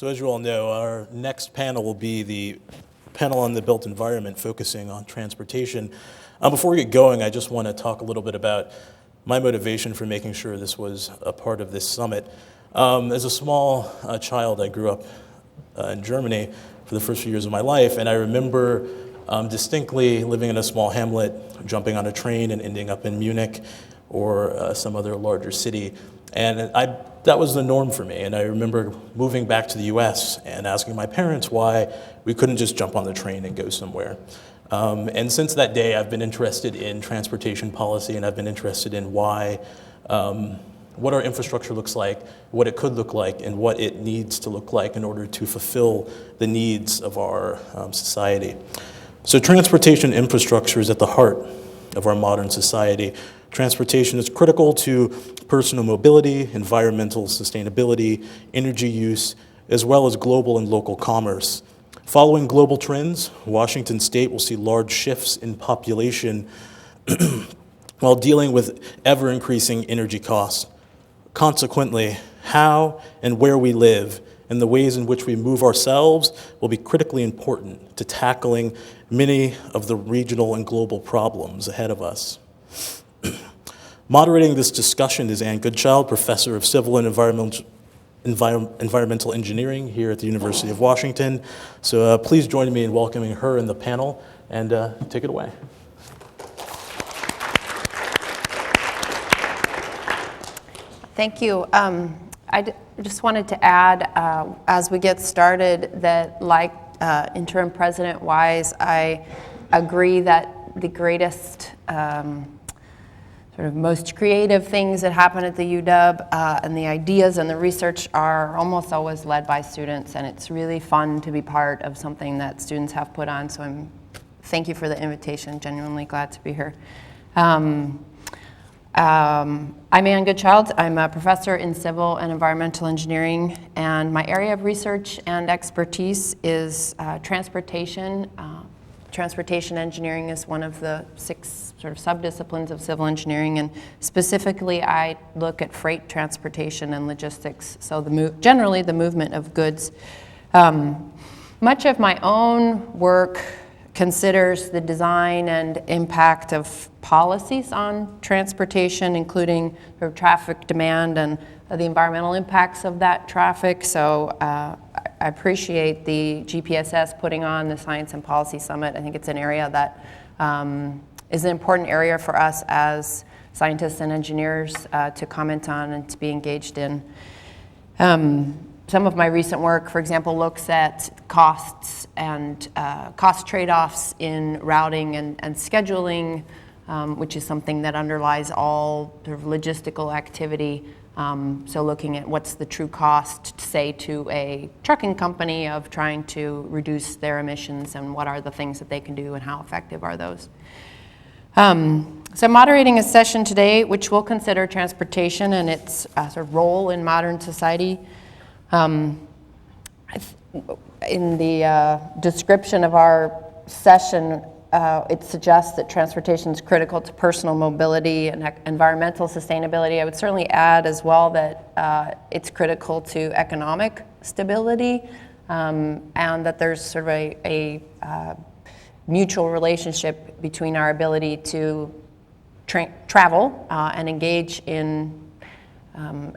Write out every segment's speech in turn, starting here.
So as you all know, our next panel will be the panel on the built environment focusing on transportation. Before we get going, I just want to talk a little bit about my motivation for making sure this was a part of this summit. As a small child, I grew up in Germany for the first few years of my life, and I remember distinctly living in a small hamlet, jumping on a train and ending up in Munich or some other larger city. And that was the norm for me. And I remember moving back to the US and asking my parents why we couldn't just jump on the train and go somewhere. And since that day, I've been interested in transportation policy, and I've been interested in why, what our infrastructure looks like, what it could look like, and what it needs to look like in order to fulfill the needs of our society. So transportation infrastructure is at the heart of our modern society. Transportation is critical to personal mobility, environmental sustainability, energy use, as well as global and local commerce. Following global trends, Washington State will see large shifts in population while dealing with ever-increasing energy costs. Consequently, how and where we live and the ways in which we move ourselves will be critically important to tackling many of the regional and global problems ahead of us. Moderating this discussion is Ann Goodchild, Professor of Civil and Environmental Engineering here at the University of Washington. So please join me in welcoming her in the panel, and take it away. Thank you. I just wanted to add, as we get started, that like Interim President Wise, I agree that the greatest sort of most creative things that happen at the UW and the ideas and the research are almost always led by students, and it's really fun to be part of something that students have put on. So thank you for the invitation. Genuinely glad to be here. I'm Ann Goodchild. I'm a professor in civil and environmental engineering, and my area of research and expertise is transportation. Transportation engineering is one of the 6 sort of subdisciplines of civil engineering, and specifically I look at freight transportation and logistics, so generally the movement of goods. Much of my own work considers the design and impact of policies on transportation, including sort of traffic demand and the environmental impacts of that traffic. So I appreciate the GPSS putting on the Science and Policy Summit. I think it's an area that is an important area for us as scientists and engineers to comment on and to be engaged in. Some of my recent work, for example, looks at costs and cost trade-offs in routing and scheduling, which is something that underlies all sort of logistical activity. So looking at what's the true cost, say, to a trucking company of trying to reduce their emissions, and what are the things that they can do and how effective are those. So I'm moderating a session today which will consider transportation and its sort of role in modern society. In the description of our session, it suggests that transportation is critical to personal mobility and environmental sustainability. I would certainly add as well that it's critical to economic stability, and that there's sort of a mutual relationship between our ability to travel and engage in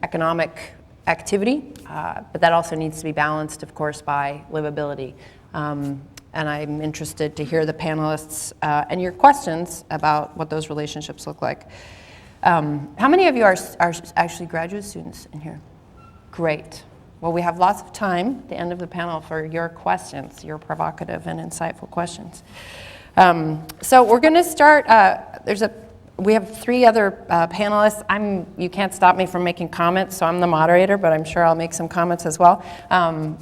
economic activity, but that also needs to be balanced, of course, by livability. And I'm interested to hear the panelists and your questions about what those relationships look like. How many of you are actually graduate students in here? Great. Well, we have lots of time at the end of the panel for your questions, your provocative and insightful questions. So we're going to start. We have 3 other panelists. You can't stop me from making comments, so I'm the moderator, but I'm sure I'll make some comments as well.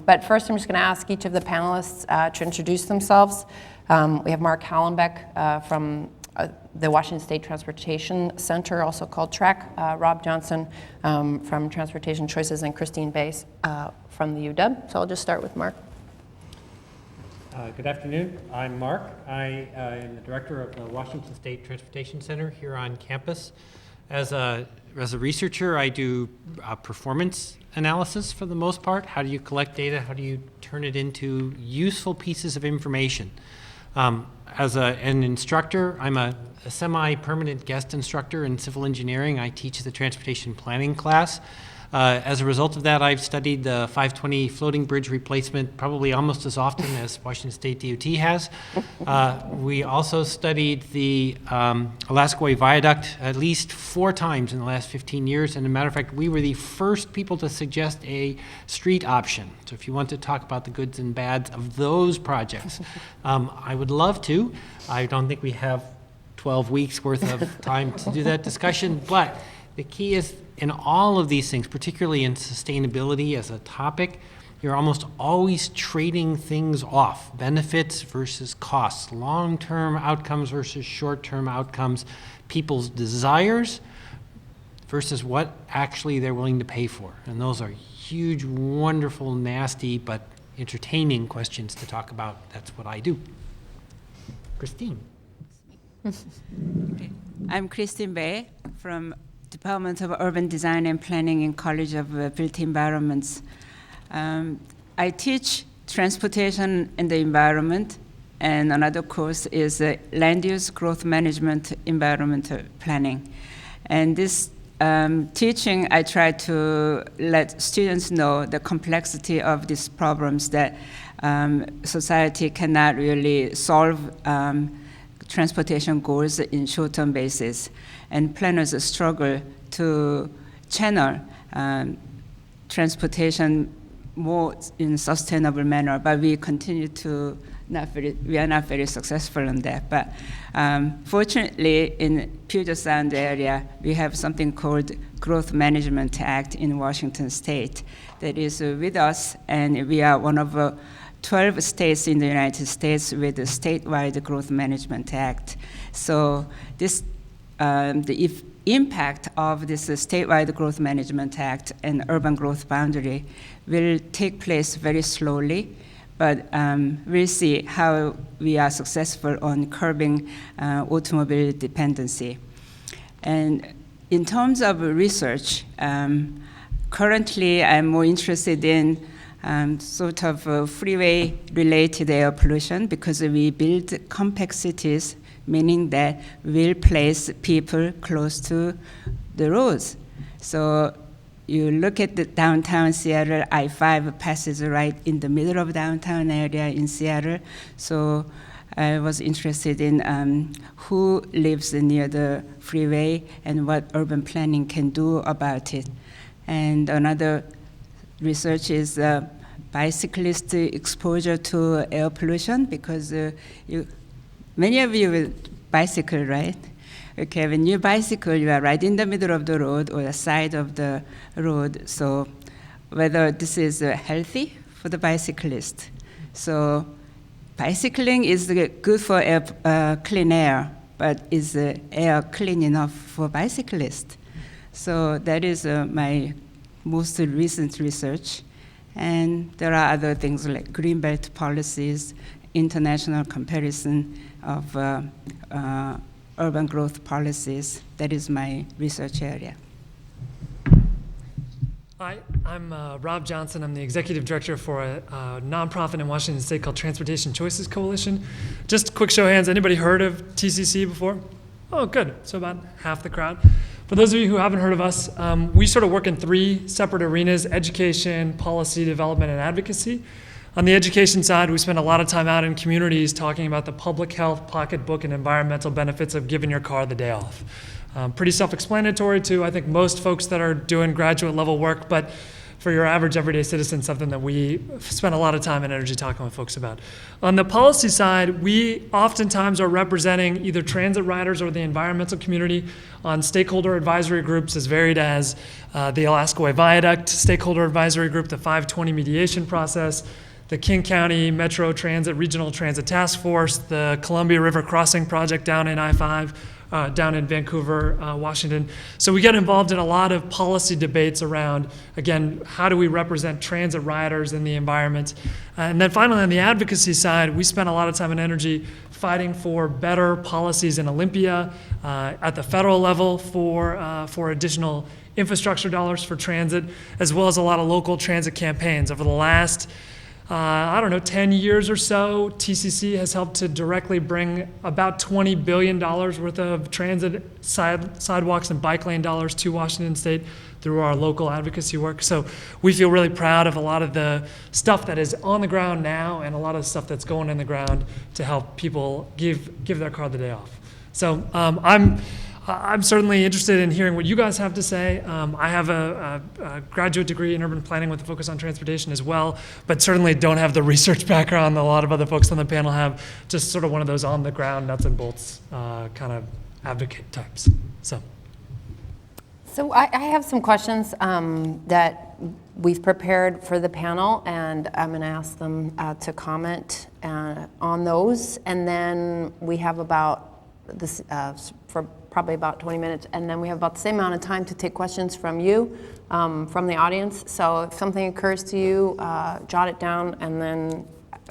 But first, I'm just going to ask each of the panelists to introduce themselves. We have Mark Hallenbeck from the Washington State Transportation Center, also called TRAC, Rob Johnson from Transportation Choices, and Christine Bass from the UW. So I'll just start with Mark. Good afternoon. I'm Mark. I am the director of the Washington State Transportation Center here on campus. As a researcher, I do performance analysis for the most part. How do you collect data? How do you turn it into useful pieces of information? As an instructor, I'm a semi-permanent guest instructor in civil engineering. I teach the transportation planning class. As a result of that, I've studied the 520 floating bridge replacement probably almost as often as Washington State DOT has. We also studied the Alaska Viaduct at least 4 times in the last 15 years. And as a matter of fact, we were the first people to suggest a street option. So if you want to talk about the goods and bads of those projects, I would love to. I don't think we have 12 weeks worth of time to do that discussion, but the key is in all of these things, particularly in sustainability as a topic, you're almost always trading things off, benefits versus costs, long-term outcomes versus short-term outcomes, people's desires versus what actually they're willing to pay for. And those are huge, wonderful, nasty, but entertaining questions to talk about. That's what I do. Christine. I'm Christine Bay from Department of Urban Design and Planning in College of Built Environments. I teach transportation and the environment, and another course is land use growth management environmental planning. And this teaching, I try to let students know the complexity of these problems that society cannot really solve transportation goals in short-term basis. And planners struggle to channel transportation more in sustainable manner, but we continue to we are not very successful in that. But fortunately, in Puget Sound area, we have something called Growth Management Act in Washington State that is with us, and we are one of 12 states in the United States with a statewide Growth Management Act. So this the impact of this statewide Growth Management Act and urban growth boundary will take place very slowly, but we'll see how we are successful on curbing automobile dependency. And in terms of research, currently I'm more interested in sort of freeway-related air pollution because we build compact cities, meaning that we'll place people close to the roads. So you look at the downtown Seattle, I-5 passes right in the middle of downtown area in Seattle. So I was interested in who lives near the freeway and what urban planning can do about it. And another research is bicyclist exposure to air pollution, because many of you will bicycle, right? Okay, when you bicycle, you are right in the middle of the road or the side of the road. So whether this is healthy for the bicyclist. So bicycling is good for clean air, but is air clean enough for bicyclists? So that is my most recent research. And there are other things like greenbelt policies, international comparison of urban growth policies. That is my research area. Hi, I'm Rob Johnson. I'm the executive director for a nonprofit in Washington State called Transportation Choices Coalition. Just a quick show of hands, anybody heard of TCC before? Oh, good. So about half the crowd. For those of you who haven't heard of us, we sort of work in 3 separate arenas: education, policy development, and advocacy. On the education side, we spend a lot of time out in communities talking about the public health, pocketbook, and environmental benefits of giving your car the day off. Pretty self-explanatory to, I think, most folks that are doing graduate level work, but for your average everyday citizen, something that we spend a lot of time and energy talking with folks about. On the policy side, we oftentimes are representing either transit riders or the environmental community on stakeholder advisory groups as varied as the Alaska Way Viaduct Stakeholder Advisory Group, the 520 mediation process, the King County Metro Transit Regional Transit Task Force, the Columbia River Crossing Project down in I-5, down in Vancouver, Washington. So we get involved in a lot of policy debates around, again, how do we represent transit riders in the environment? And then finally, on the advocacy side, we spent a lot of time and energy fighting for better policies in Olympia, at the federal level for additional infrastructure dollars for transit, as well as a lot of local transit campaigns. Over the last, 10 years or so, TCC has helped to directly bring about $20 billion worth of transit sidewalks and bike lane dollars to Washington State through our local advocacy work. So we feel really proud of a lot of the stuff that is on the ground now and a lot of the stuff that's going in the ground to help people give their car the day off. So I'm certainly interested in hearing what you guys have to say. I have a graduate degree in urban planning with a focus on transportation as well, but certainly don't have the research background that a lot of other folks on the panel have, just sort of one of those on the ground, nuts and bolts kind of advocate types. So I have some questions that we've prepared for the panel, and I'm going to ask them to comment on those. And then we have about this for probably about 20 minutes, and then we have about the same amount of time to take questions from you, from the audience. So if something occurs to you, jot it down, and then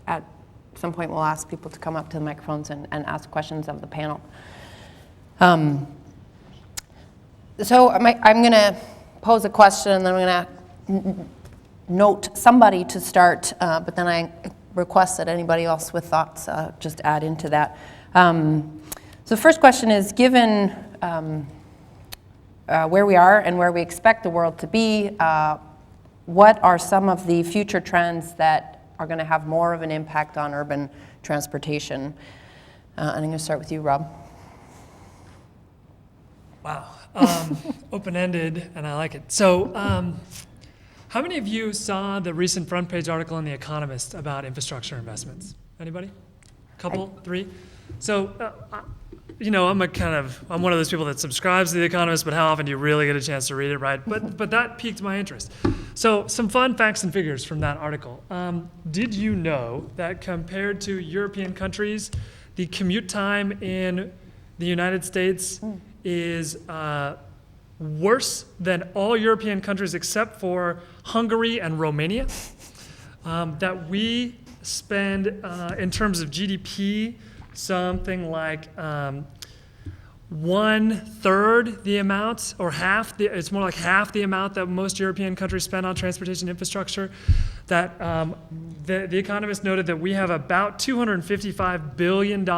at some point we'll ask people to come up to the microphones and ask questions of the panel. So I'm going to pose a question, and then I'm going to note somebody to start, but then I request that anybody else with thoughts just add into that. So the first question is, given where we are and where we expect the world to be, what are some of the future trends that are going to have more of an impact on urban transportation? And I'm going to start with you, Rob. Wow. Open-ended, and I like it. So how many of you saw the recent front page article in The Economist about infrastructure investments? Anybody? Couple? Three? So, I'm one of those people that subscribes to The Economist, but how often do you really get a chance to read it, right? But that piqued my interest. So some fun facts and figures from that article. Did you know that compared to European countries, the commute time in the United States is worse than all European countries except for Hungary and Romania? That we spend, in terms of GDP, something like 1/3 the amount, or it's more like half the amount that most European countries spend on transportation infrastructure. That the Economist noted that we have about $255 billion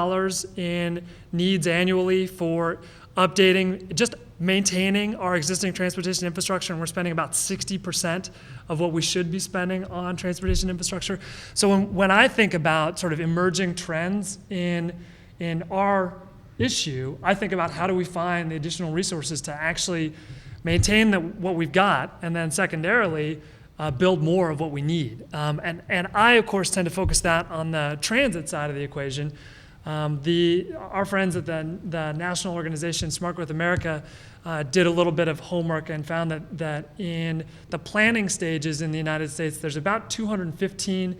in needs annually for updating, just maintaining our existing transportation infrastructure, and we're spending about 60% of what we should be spending on transportation infrastructure. So when I think about sort of emerging trends in our issue, I think about how do we find the additional resources to actually maintain what we've got, and then secondarily build more of what we need. And I, of course, tend to focus that on the transit side of the equation. Our friends at the national organization Smart Growth America did a little bit of homework and found that in the planning stages in the United States, there's about $215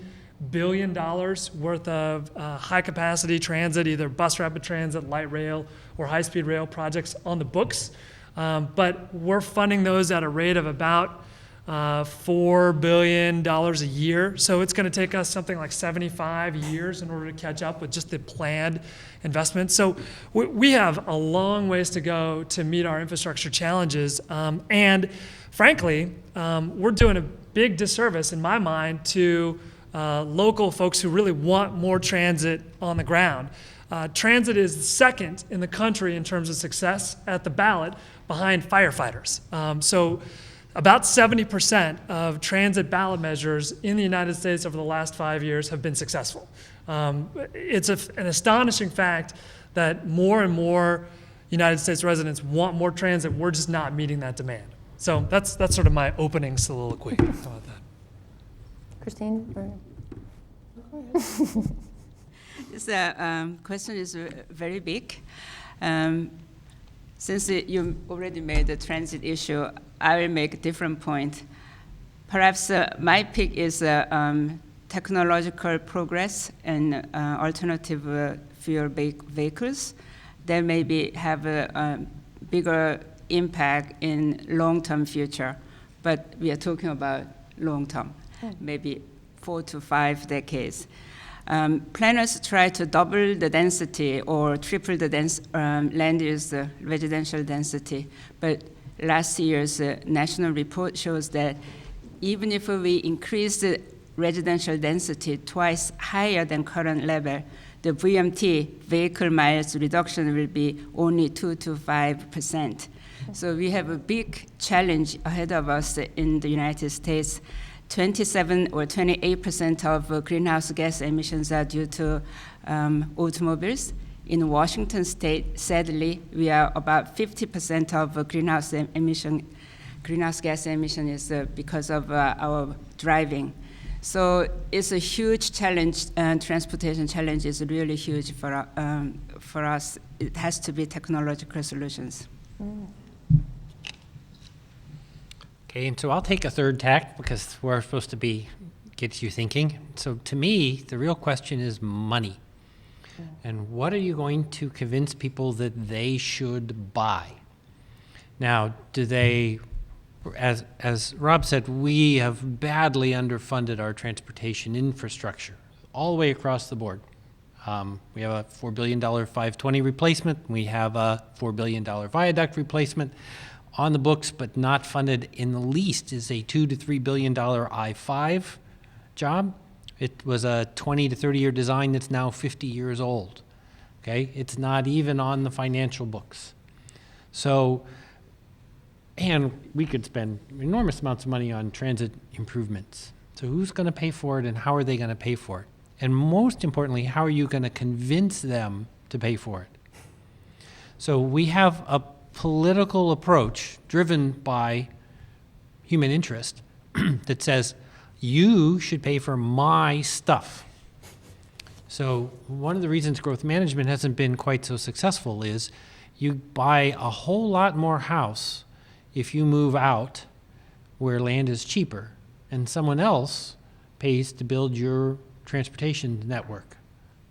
billion worth of high-capacity transit, either bus rapid transit, light rail, or high-speed rail projects on the books. But we're funding those at a rate of about $4 billion a year. So it's going to take us something like 75 years in order to catch up with just the planned investment. So we have a long ways to go to meet our infrastructure challenges. And frankly, we're doing a big disservice, in my mind, to local folks who really want more transit on the ground. Transit is second in the country in terms of success at the ballot, behind firefighters. So about 70% of transit ballot measures in the United States over the last 5 years have been successful. It's an astonishing fact that more and more United States residents want more transit. We're just not meeting that demand. So that's sort of my opening soliloquy. How about that? Christine? This question is very big. Since you already made the transit issue, I will make a different point. Perhaps my pick is technological progress and alternative fuel vehicles. that maybe have a bigger impact in long-term future. But we are talking about long-term, maybe 4 to 5 decades. Planners try to double the density or triple the land use residential density, but last year's national report shows that even if we increase the residential density twice higher than current level, the VMT, vehicle miles reduction, will be only 2 to 5%. So we have a big challenge ahead of us in the United States. 27 or 28% of greenhouse gas emissions are due to automobiles. In Washington state, sadly, we are about 50% of greenhouse gas emission is because of our driving. So it's a huge challenge, and transportation challenge is really huge for us. It has to be technological solutions. Okay, and so I'll take a third tack because we're supposed to be, gets you thinking. So to me, the real question is money. And what are you going to convince people that they should buy? Now, do they, as Rob said, we have badly underfunded our transportation infrastructure all the way across the board. We have a $4 billion 520 replacement. We have a $4 billion viaduct replacement on the books, but not funded in the least is a $2 to $3 billion I-5 job. It was a 20 to 30 year design that's now 50 years old. Okay, it's not even on the financial books. So, and we could spend enormous amounts of money on transit improvements. So who's going to pay for it, and how are they going to pay for it? And most importantly, how are you going to convince them to pay for it? So we have a political approach driven by human interest that says, you should pay for my stuff. So one of the reasons growth management hasn't been quite so successful is you buy a whole lot more house if you move out where land is cheaper, and someone else pays to build your transportation network,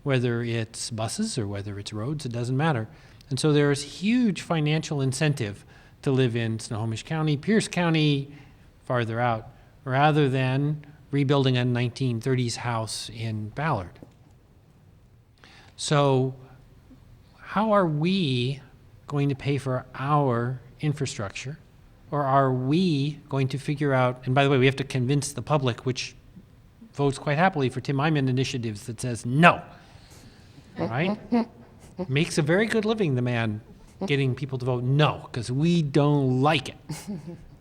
whether it's buses or whether it's roads, it doesn't matter. And so there's huge financial incentive to live in Snohomish County, Pierce County, farther out, rather than rebuilding a 1930s house in Ballard. So how are we going to pay for our infrastructure? Or are we going to figure out, and by the way, we have to convince the public, which votes quite happily for Tim Eyman initiatives that says no, right? Makes a very good living, the man, getting people to vote no, because we don't like it.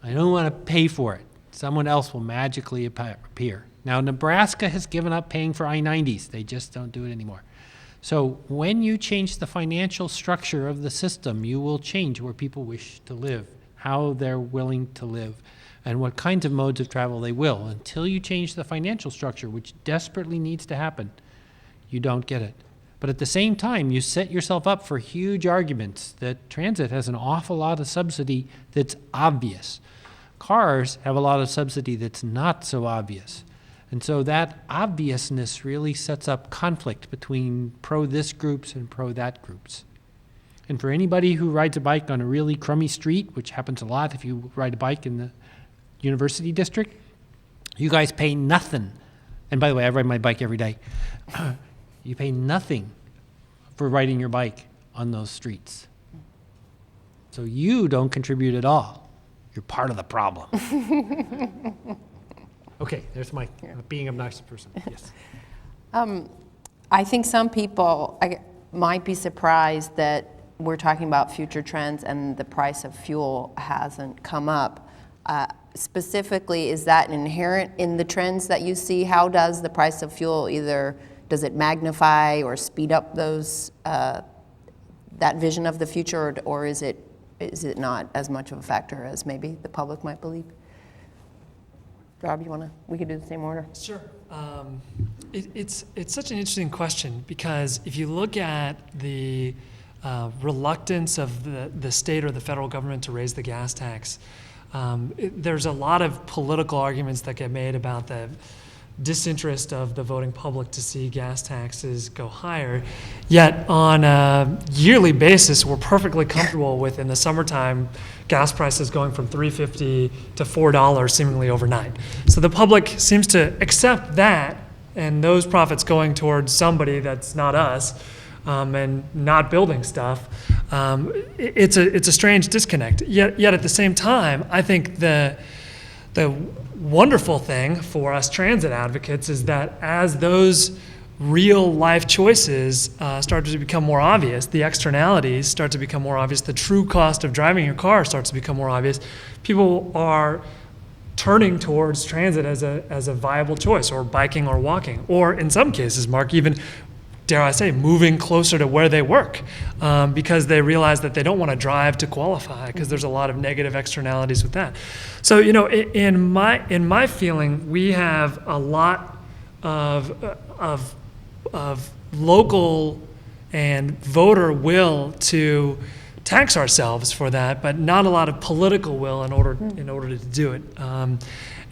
I don't want to pay for it. Someone else will magically appear. Now, Nebraska has given up paying for I-90s. They just don't do it anymore. So when you change the financial structure of the system, you will change where people wish to live, how they're willing to live, and what kinds of modes of travel they will. Until you change the financial structure, which desperately needs to happen, you don't get it. But at the same time, you set yourself up for huge arguments that transit has an awful lot of subsidy that's obvious. Cars have a lot of subsidy that's not so obvious. And so that obviousness really sets up conflict between pro-this groups and pro-that groups. And for anybody who rides a bike on a really crummy street, which happens a lot if you ride a bike in the University District, you guys pay nothing. And by the way, I ride my bike every day. You pay nothing for riding your bike on those streets. So you don't contribute at all. You're part of the problem. Okay, there's my being obnoxious person. Yes. I think some people might be surprised that we're talking about future trends and the price of fuel hasn't come up. Specifically, is that inherent in the trends that you see? How does the price of fuel does it magnify or speed up those that vision of the future, or is it not as much of a factor as maybe the public might believe? Rob, we could do the same order. Sure. It's such an interesting question, because if you look at the reluctance of the state or the federal government to raise the gas tax, there's a lot of political arguments that get made about disinterest of the voting public to see gas taxes go higher. Yet on a yearly basis, we're perfectly comfortable with, in the summertime, gas prices going from $3.50 to $4 seemingly overnight. So the public seems to accept that, and those profits going towards somebody that's not us, and not building stuff. It's a strange disconnect. Yet at the same time, I think the wonderful thing for us transit advocates is that as those real life choices start to become more obvious, the externalities start to become more obvious, the true cost of driving your car starts to become more obvious, people are turning towards transit as a viable choice, or biking or walking, or in some cases, Mark, even, dare I say, moving closer to where they work, because they realize that they don't want to drive to qualify, because there's a lot of negative externalities with that. So, you know, in my feeling, we have a lot of local and voter will to tax ourselves for that, but not a lot of political will in order to do it.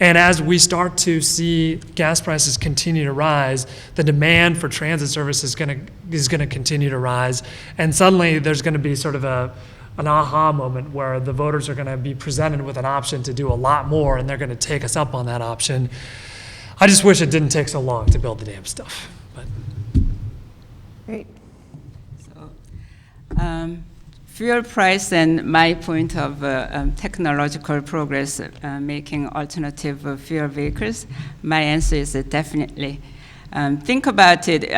And as we start to see gas prices continue to rise, the demand for transit service is going to continue to rise, and suddenly there's going to be sort of an aha moment where the voters are going to be presented with an option to do a lot more, and they're going to take us up on that option. I just wish it didn't take so long to build the damn stuff. But. Great. So, fuel price and my point of technological progress making alternative fuel vehicles, my answer is definitely. Think about it,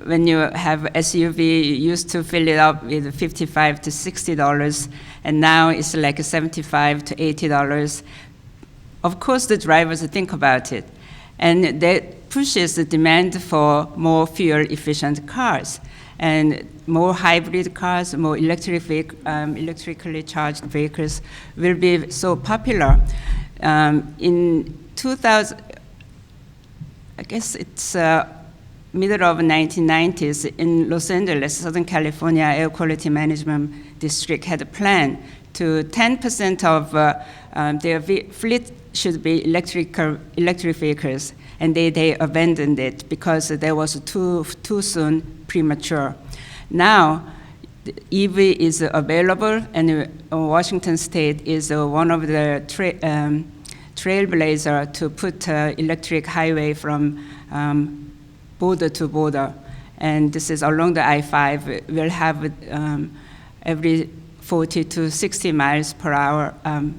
when you have SUV, you used to fill it up with $55 to $60, and now it's like $75 to $80. Of course, the drivers think about it, and that pushes the demand for more fuel-efficient cars. And more hybrid cars, more electrically charged vehicles will be so popular. In 2000, I guess it's middle of 1990s, in Los Angeles, Southern California Air Quality Management District had a plan to 10% of their fleet should be electric vehicles, and they abandoned it because there was too soon, premature. Now, the EV is available, and Washington State is one of the trailblazer to put electric highway from border to border. And this is along the I-5. We'll have every 40 to 60 miles per hour,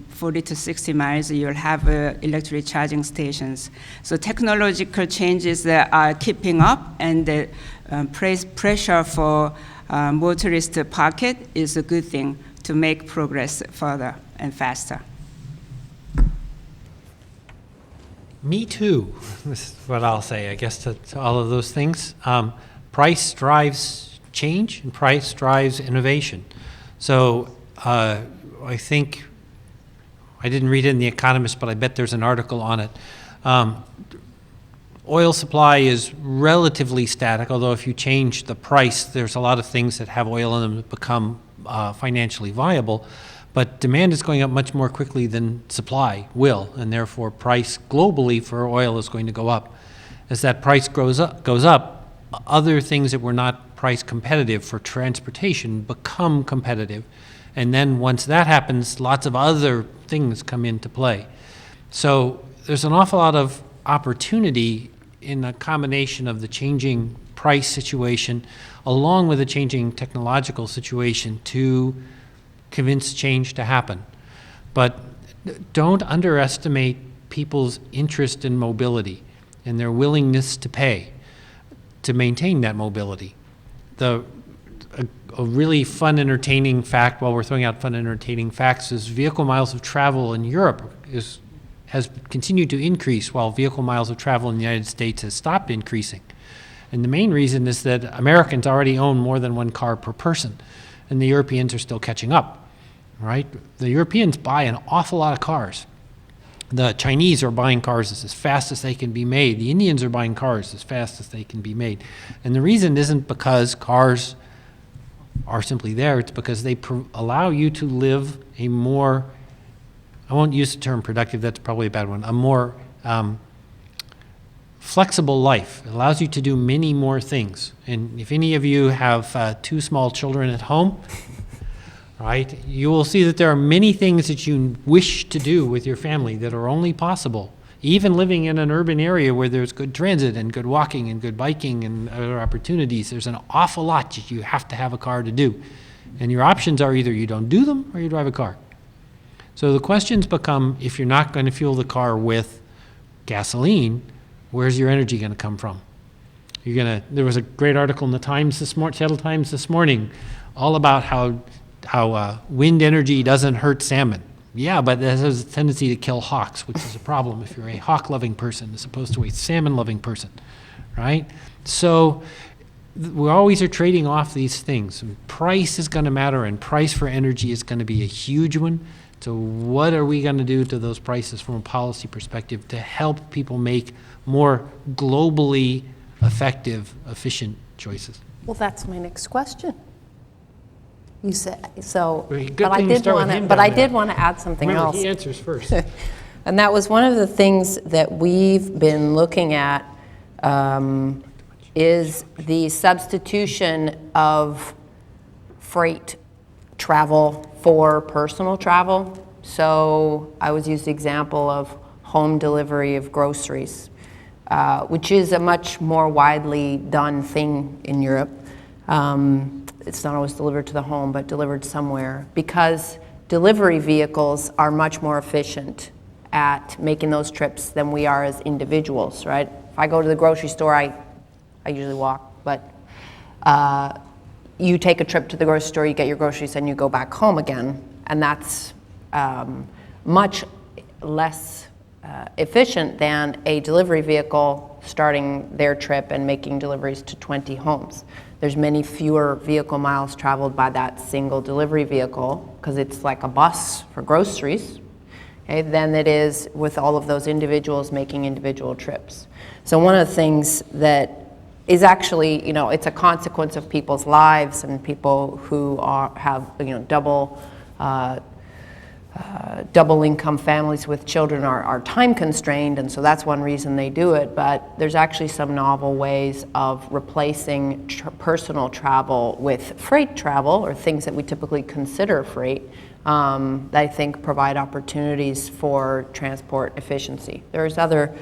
40 to 60 miles, you'll have electric charging stations. So technological changes that are keeping up, and the pressure for motorist pocket is a good thing to make progress further and faster. Me too. This is what I'll say, I guess, to all of those things. Price drives change, and price drives innovation. So I think, I didn't read it in The Economist, but I bet there's an article on it. Oil supply is relatively static, although if you change the price, there's a lot of things that have oil in them that become financially viable. But demand is going up much more quickly than supply will, and therefore price globally for oil is going to go up. As that price goes up, other things that were not price competitive for transportation become competitive. And then once that happens, lots of other things come into play. So there's an awful lot of opportunity in a combination of the changing price situation along with the changing technological situation to convince change to happen. But don't underestimate people's interest in mobility and their willingness to pay to maintain that mobility. A really fun, entertaining fact, while we're throwing out fun, entertaining facts, is vehicle miles of travel in Europe has continued to increase while vehicle miles of travel in the United States has stopped increasing. And the main reason is that Americans already own more than one car per person, and the Europeans are still catching up, right? The Europeans buy an awful lot of cars. The Chinese are buying cars as fast as they can be made. The Indians are buying cars as fast as they can be made. And the reason isn't because cars are simply there, it's because they allow you to live a more, I won't use the term productive, that's probably a bad one, a more flexible life. It allows you to do many more things. And if any of you have 2 small children at home, right, you will see that there are many things that you wish to do with your family that are only possible. Even living in an urban area where there's good transit and good walking and good biking and other opportunities, there's an awful lot that you have to have a car to do. And your options are either you don't do them or you drive a car. So the questions become, if you're not going to fuel the car with gasoline, where's your energy going to come from? There was a great article in the Seattle Times this morning, all about how wind energy doesn't hurt salmon. Yeah, but it has a tendency to kill hawks, which is a problem if you're a hawk-loving person as opposed to a salmon-loving person, right? So we always are trading off these things. And price is going to matter, and price for energy is going to be a huge one. So what are we going to do to those prices from a policy perspective to help people make more globally effective, efficient choices? Well, that's my next question. You said so, Well, good but I thing you did start with want to. him But down I there. did want to add something Remember, else. he answers first. And that was one of the things that we've been looking at is the substitution of freight travel for personal travel. So I always use the example of home delivery of groceries, which is a much more widely done thing in Europe. It's not always delivered to the home, but delivered somewhere, because delivery vehicles are much more efficient at making those trips than we are as individuals, right? If I go to the grocery store, I usually walk, but you take a trip to the grocery store, you get your groceries, and you go back home again, and that's much less efficient than a delivery vehicle starting their trip and making deliveries to 20 homes. There's many fewer vehicle miles traveled by that single delivery vehicle, because it's like a bus for groceries, okay, than it is with all of those individuals making individual trips. So one of the things that is actually, it's a consequence of people's lives, and people who have double income families with children are time constrained, and so that's one reason they do it. But there's actually some novel ways of replacing personal travel with freight travel, or things that we typically consider freight, that I think provide opportunities for transport efficiency. There's other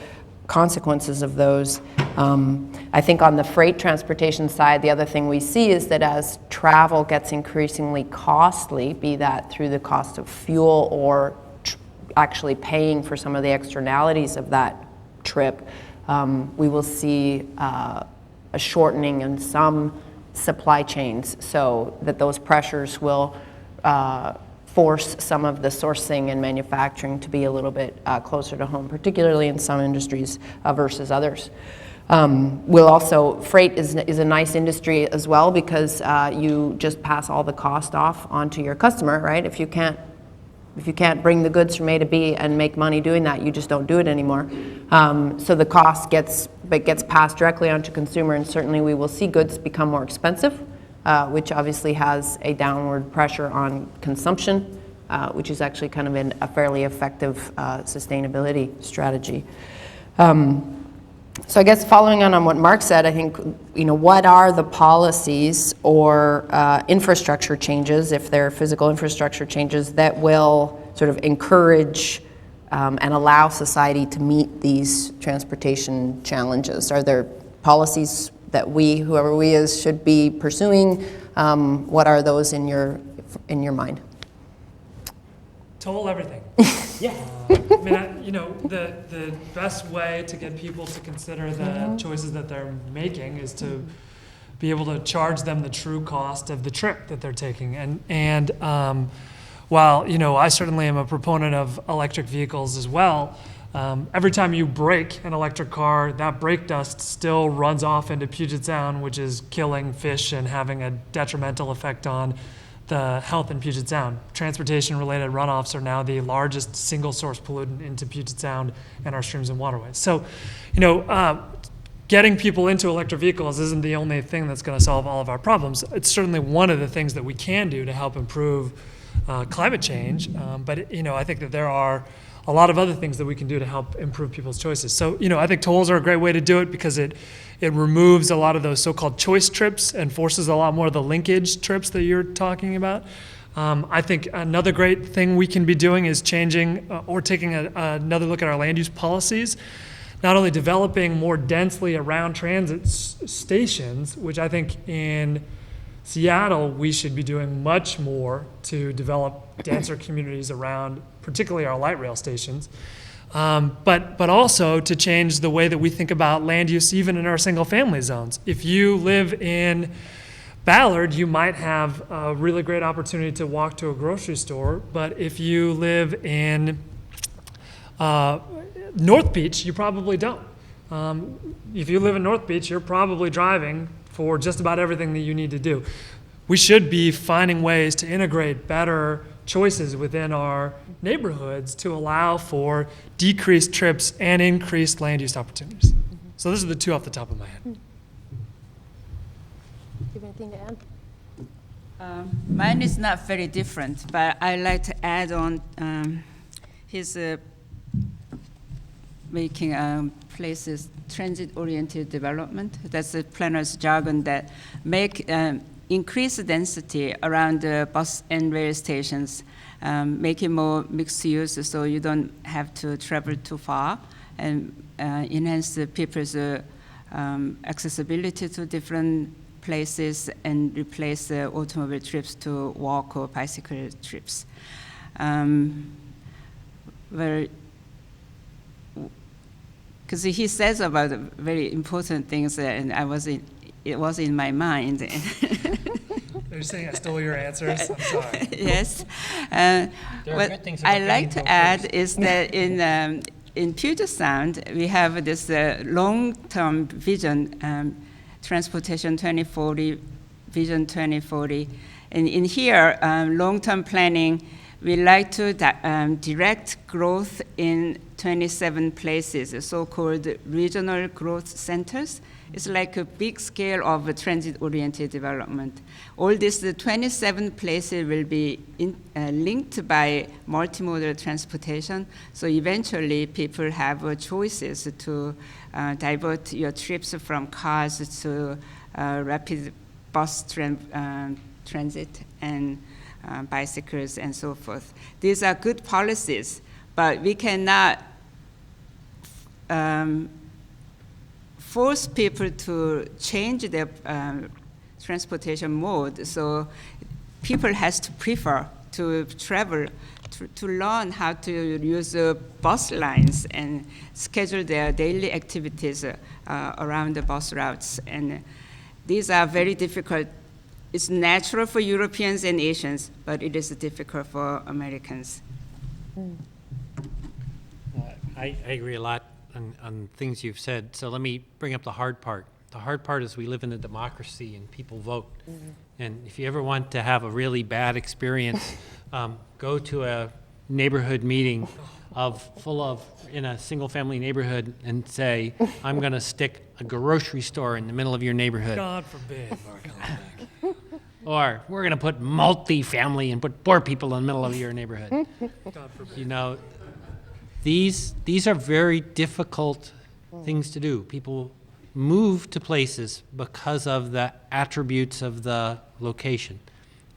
consequences of those. I think on the freight transportation side, the other thing we see is that as travel gets increasingly costly, be that through the cost of fuel or actually paying for some of the externalities of that trip, we will see a shortening in some supply chains, so that those pressures will force some of the sourcing and manufacturing to be a little bit closer to home, particularly in some industries versus others. Freight is a nice industry as well, because you just pass all the cost off onto your customer, right? If you can't bring the goods from A to B and make money doing that, you just don't do it anymore. So the cost gets passed directly onto consumer, and certainly we will see goods become more expensive, which obviously has a downward pressure on consumption, which is actually kind of a fairly effective sustainability strategy. So I guess following on what Mark said, I think, what are the policies or infrastructure changes, if they're physical infrastructure changes, that will sort of encourage and allow society to meet these transportation challenges? Are there policies that whoever we is, should be pursuing? What are those in your mind? Toll everything. Yeah. The best way to get people to consider the choices that they're making is to be able to charge them the true cost of the trip that they're taking. And while I certainly am a proponent of electric vehicles as well, every time you brake an electric car, that brake dust still runs off into Puget Sound, which is killing fish and having a detrimental effect on the health in Puget Sound. Transportation-related runoffs are now the largest single-source pollutant into Puget Sound and our streams and waterways. So, getting people into electric vehicles isn't the only thing that's going to solve all of our problems. It's certainly one of the things that we can do to help improve climate change. But I think that there are a lot of other things that we can do to help improve people's choices. So, I think tolls are a great way to do it because it removes a lot of those so-called choice trips and forces a lot more of the linkage trips that you're talking about. I think another great thing we can be doing is changing or taking another look at our land use policies. Not only developing more densely around transit stations, which I think in Seattle we should be doing much more to develop denser communities around, particularly our light rail stations, but also to change the way that we think about land use even in our single-family zones. If you live in Ballard, you might have a really great opportunity to walk to a grocery store, but if you live in North Beach, you probably don't. If you live in North Beach, you're probably driving for just about everything that you need to do. We should be finding ways to integrate better choices within our neighborhoods to allow for decreased trips and increased land use opportunities. So those are the two off the top of my head. Do you have anything to add? Mine is not very different, but I like to add on his making places transit-oriented development. That's the planner's jargon that make increase the density around the bus and rail stations, make it more mixed use so you don't have to travel too far, and enhance the people's accessibility to different places and replace the automobile trips to walk or bicycle trips. Because he says about very important things, and it was in my mind. You're saying I stole your answers? I'm sorry. Yes. There are What good things about I like getting to add first. is that in Puget Sound, we have this long-term vision, Transportation 2040, Vision 2040. And in here, long-term planning, we like to direct growth in 27 places, so-called regional growth centers. It's like a big scale of a transit-oriented development. All these 27 places will be linked by multimodal transportation, so eventually people have choices to divert your trips from cars to rapid bus transit and bicycles and so forth. These are good policies, but we cannot force people to change their transportation mode. So people has to prefer to travel, to learn how to use bus lines and schedule their daily activities around the bus routes. And these are very difficult. It's natural for Europeans and Asians, but it is difficult for Americans. I agree a lot on things you've said. So let me bring up the hard part. The hard part is we live in a democracy and people vote. And if you ever want to have a really bad experience, go to a neighborhood meeting in a single-family neighborhood and say, I'm going to stick a grocery store in the middle of your neighborhood. God forbid, Mark. Or we're going to put multi-family and put poor people in the middle of your neighborhood. God forbid. You know, these are very difficult things to do. People move to places because of the attributes of the location.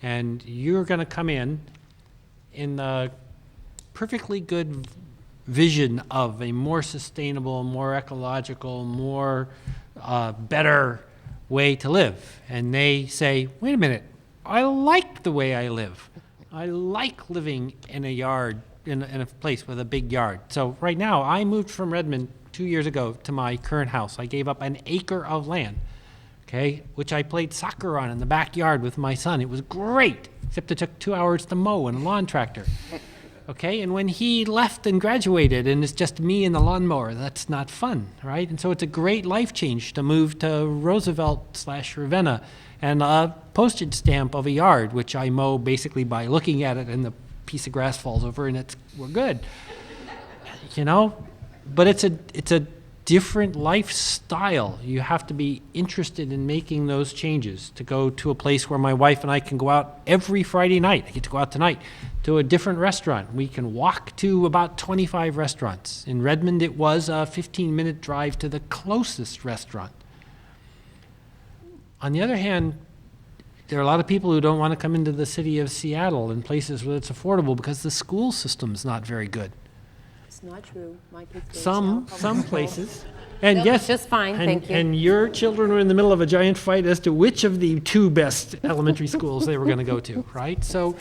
And you're going to come in the perfectly good vision of a more sustainable, more ecological, more better way to live. And they say, wait a minute, I like the way I live. I like living in a yard, in a place with a big yard. So right now, I moved from Redmond 2 years ago to my current house. I gave up an acre of land, okay, which I played soccer on in the backyard with my son. It was great, except it took 2 hours to mow and a lawn tractor. Okay, and when he left and graduated and it's just me and the lawnmower, that's not fun, right? And so it's a great life change to move to Roosevelt/Ravenna and a postage stamp of a yard, which I mow basically by looking at it and the piece of grass falls over and we're good. You know, but it's a different lifestyle. You have to be interested in making those changes. To go to a place where my wife and I can go out every Friday night, I get to go out tonight, to a different restaurant. We can walk to about 25 restaurants. In Redmond, it was a 15-minute drive to the closest restaurant. On the other hand, there are a lot of people who don't want to come into the city of Seattle and places where it's affordable because the school system's not very good. It's not true. My kids go to Some Seattle. places. And No, yes, just fine, thank you. And your children were in the middle of a giant fight as to which of the two best elementary schools they were going to go to, right? So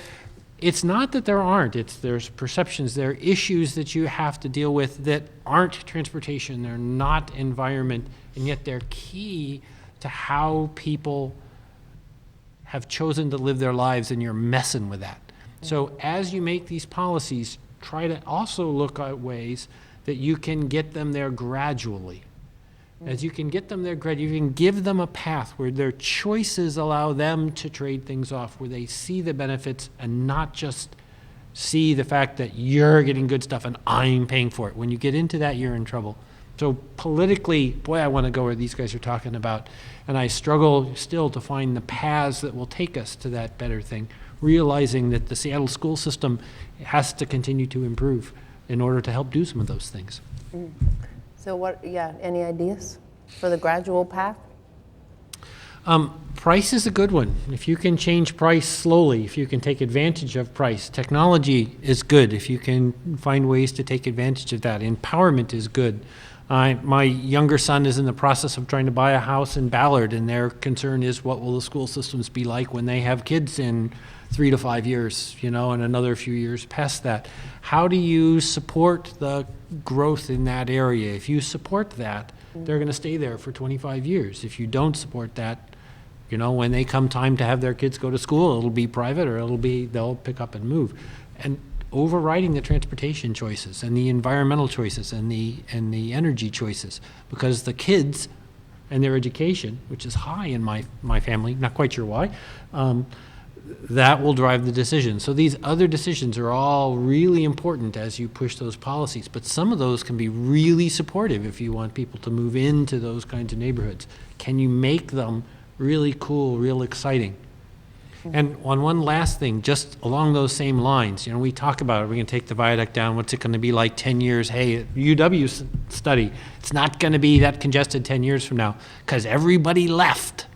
it's not that there aren't. There's perceptions, there are issues that you have to deal with that aren't transportation, they're not environment, and yet they're key to how people have chosen to live their lives, and you're messing with that. So as you make these policies, try to also look at ways that you can get them there gradually. As you can get them there gradually, you can give them a path where their choices allow them to trade things off, where they see the benefits and not just see the fact that you're getting good stuff and I'm paying for it. When you get into that, you're in trouble. So politically, boy, I want to go where these guys are talking about. And I struggle still to find the paths that will take us to that better thing, realizing that the Seattle school system has to continue to improve in order to help do some of those things. So any ideas for the gradual path? Price is a good one. If you can change price slowly, if you can take advantage of price, technology is good. If you can find ways to take advantage of that, empowerment is good. My younger son is in the process of trying to buy a house in Ballard, and their concern is what will the school systems be like when they have kids in 3 to 5 years, and another few years past that. How do you support the growth in that area? If you support that, they're going to stay there for 25 years. If you don't support that, when they come time to have their kids go to school, it'll be private or they'll pick up and move. And overriding the transportation choices and the environmental choices and the energy choices, because the kids and their education, which is high in my family, not quite sure why, that will drive the decision. So these other decisions are all really important as you push those policies, but some of those can be really supportive if you want people to move into those kinds of neighborhoods. Can you make them really cool, real exciting? And on one last thing, just along those same lines, we talk about it, we're going to take the viaduct down, what's it going to be like 10 years? Hey, UW study, it's not going to be that congested 10 years from now because everybody left,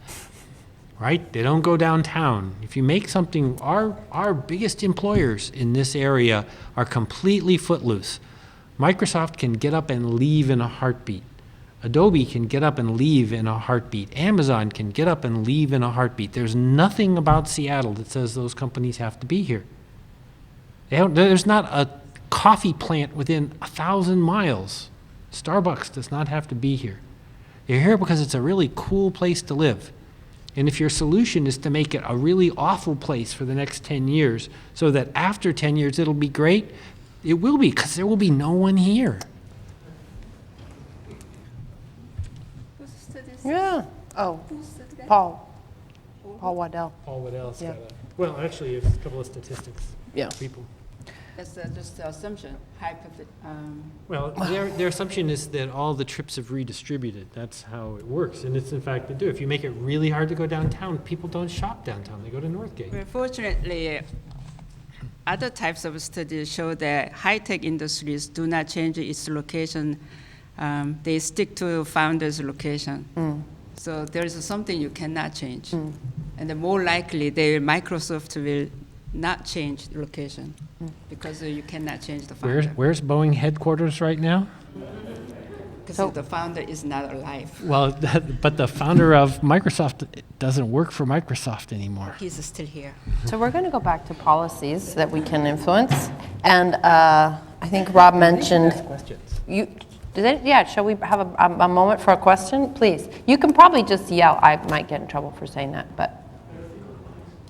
right? They don't go downtown. If you make something, our biggest employers in this area are completely footloose. Microsoft can get up and leave in a heartbeat. Adobe can get up and leave in a heartbeat. Amazon can get up and leave in a heartbeat. There's nothing about Seattle that says those companies have to be here. There's not a coffee plant within 1,000 miles. Starbucks does not have to be here. They're here because it's a really cool place to live. And if your solution is to make it a really awful place for the next 10 years, so that after 10 years it'll be great, it will be, because there will be no one here. Yeah. Oh, Paul Waddell. Paul Waddell's Yeah. well, actually, a couple of statistics. Yeah. People. That's just the assumption. Well, their assumption is that all the trips have redistributed. That's how it works, and it's in fact they do. If you make it really hard to go downtown, people don't shop downtown. They go to Northgate. Well, fortunately, other types of studies show that high-tech industries do not change its location. They stick to founder's location. So there is something you cannot change. And the more likely, Microsoft will not change the location because you cannot change the founder. Where's Boeing headquarters right now? Because the founder is not alive. Well, but the founder of Microsoft doesn't work for Microsoft anymore. He's still here. So we're going to go back to policies that we can influence. And I think Rob mentioned, shall we have a moment for a question? Please. You can probably just yell. I might get in trouble for saying that, but,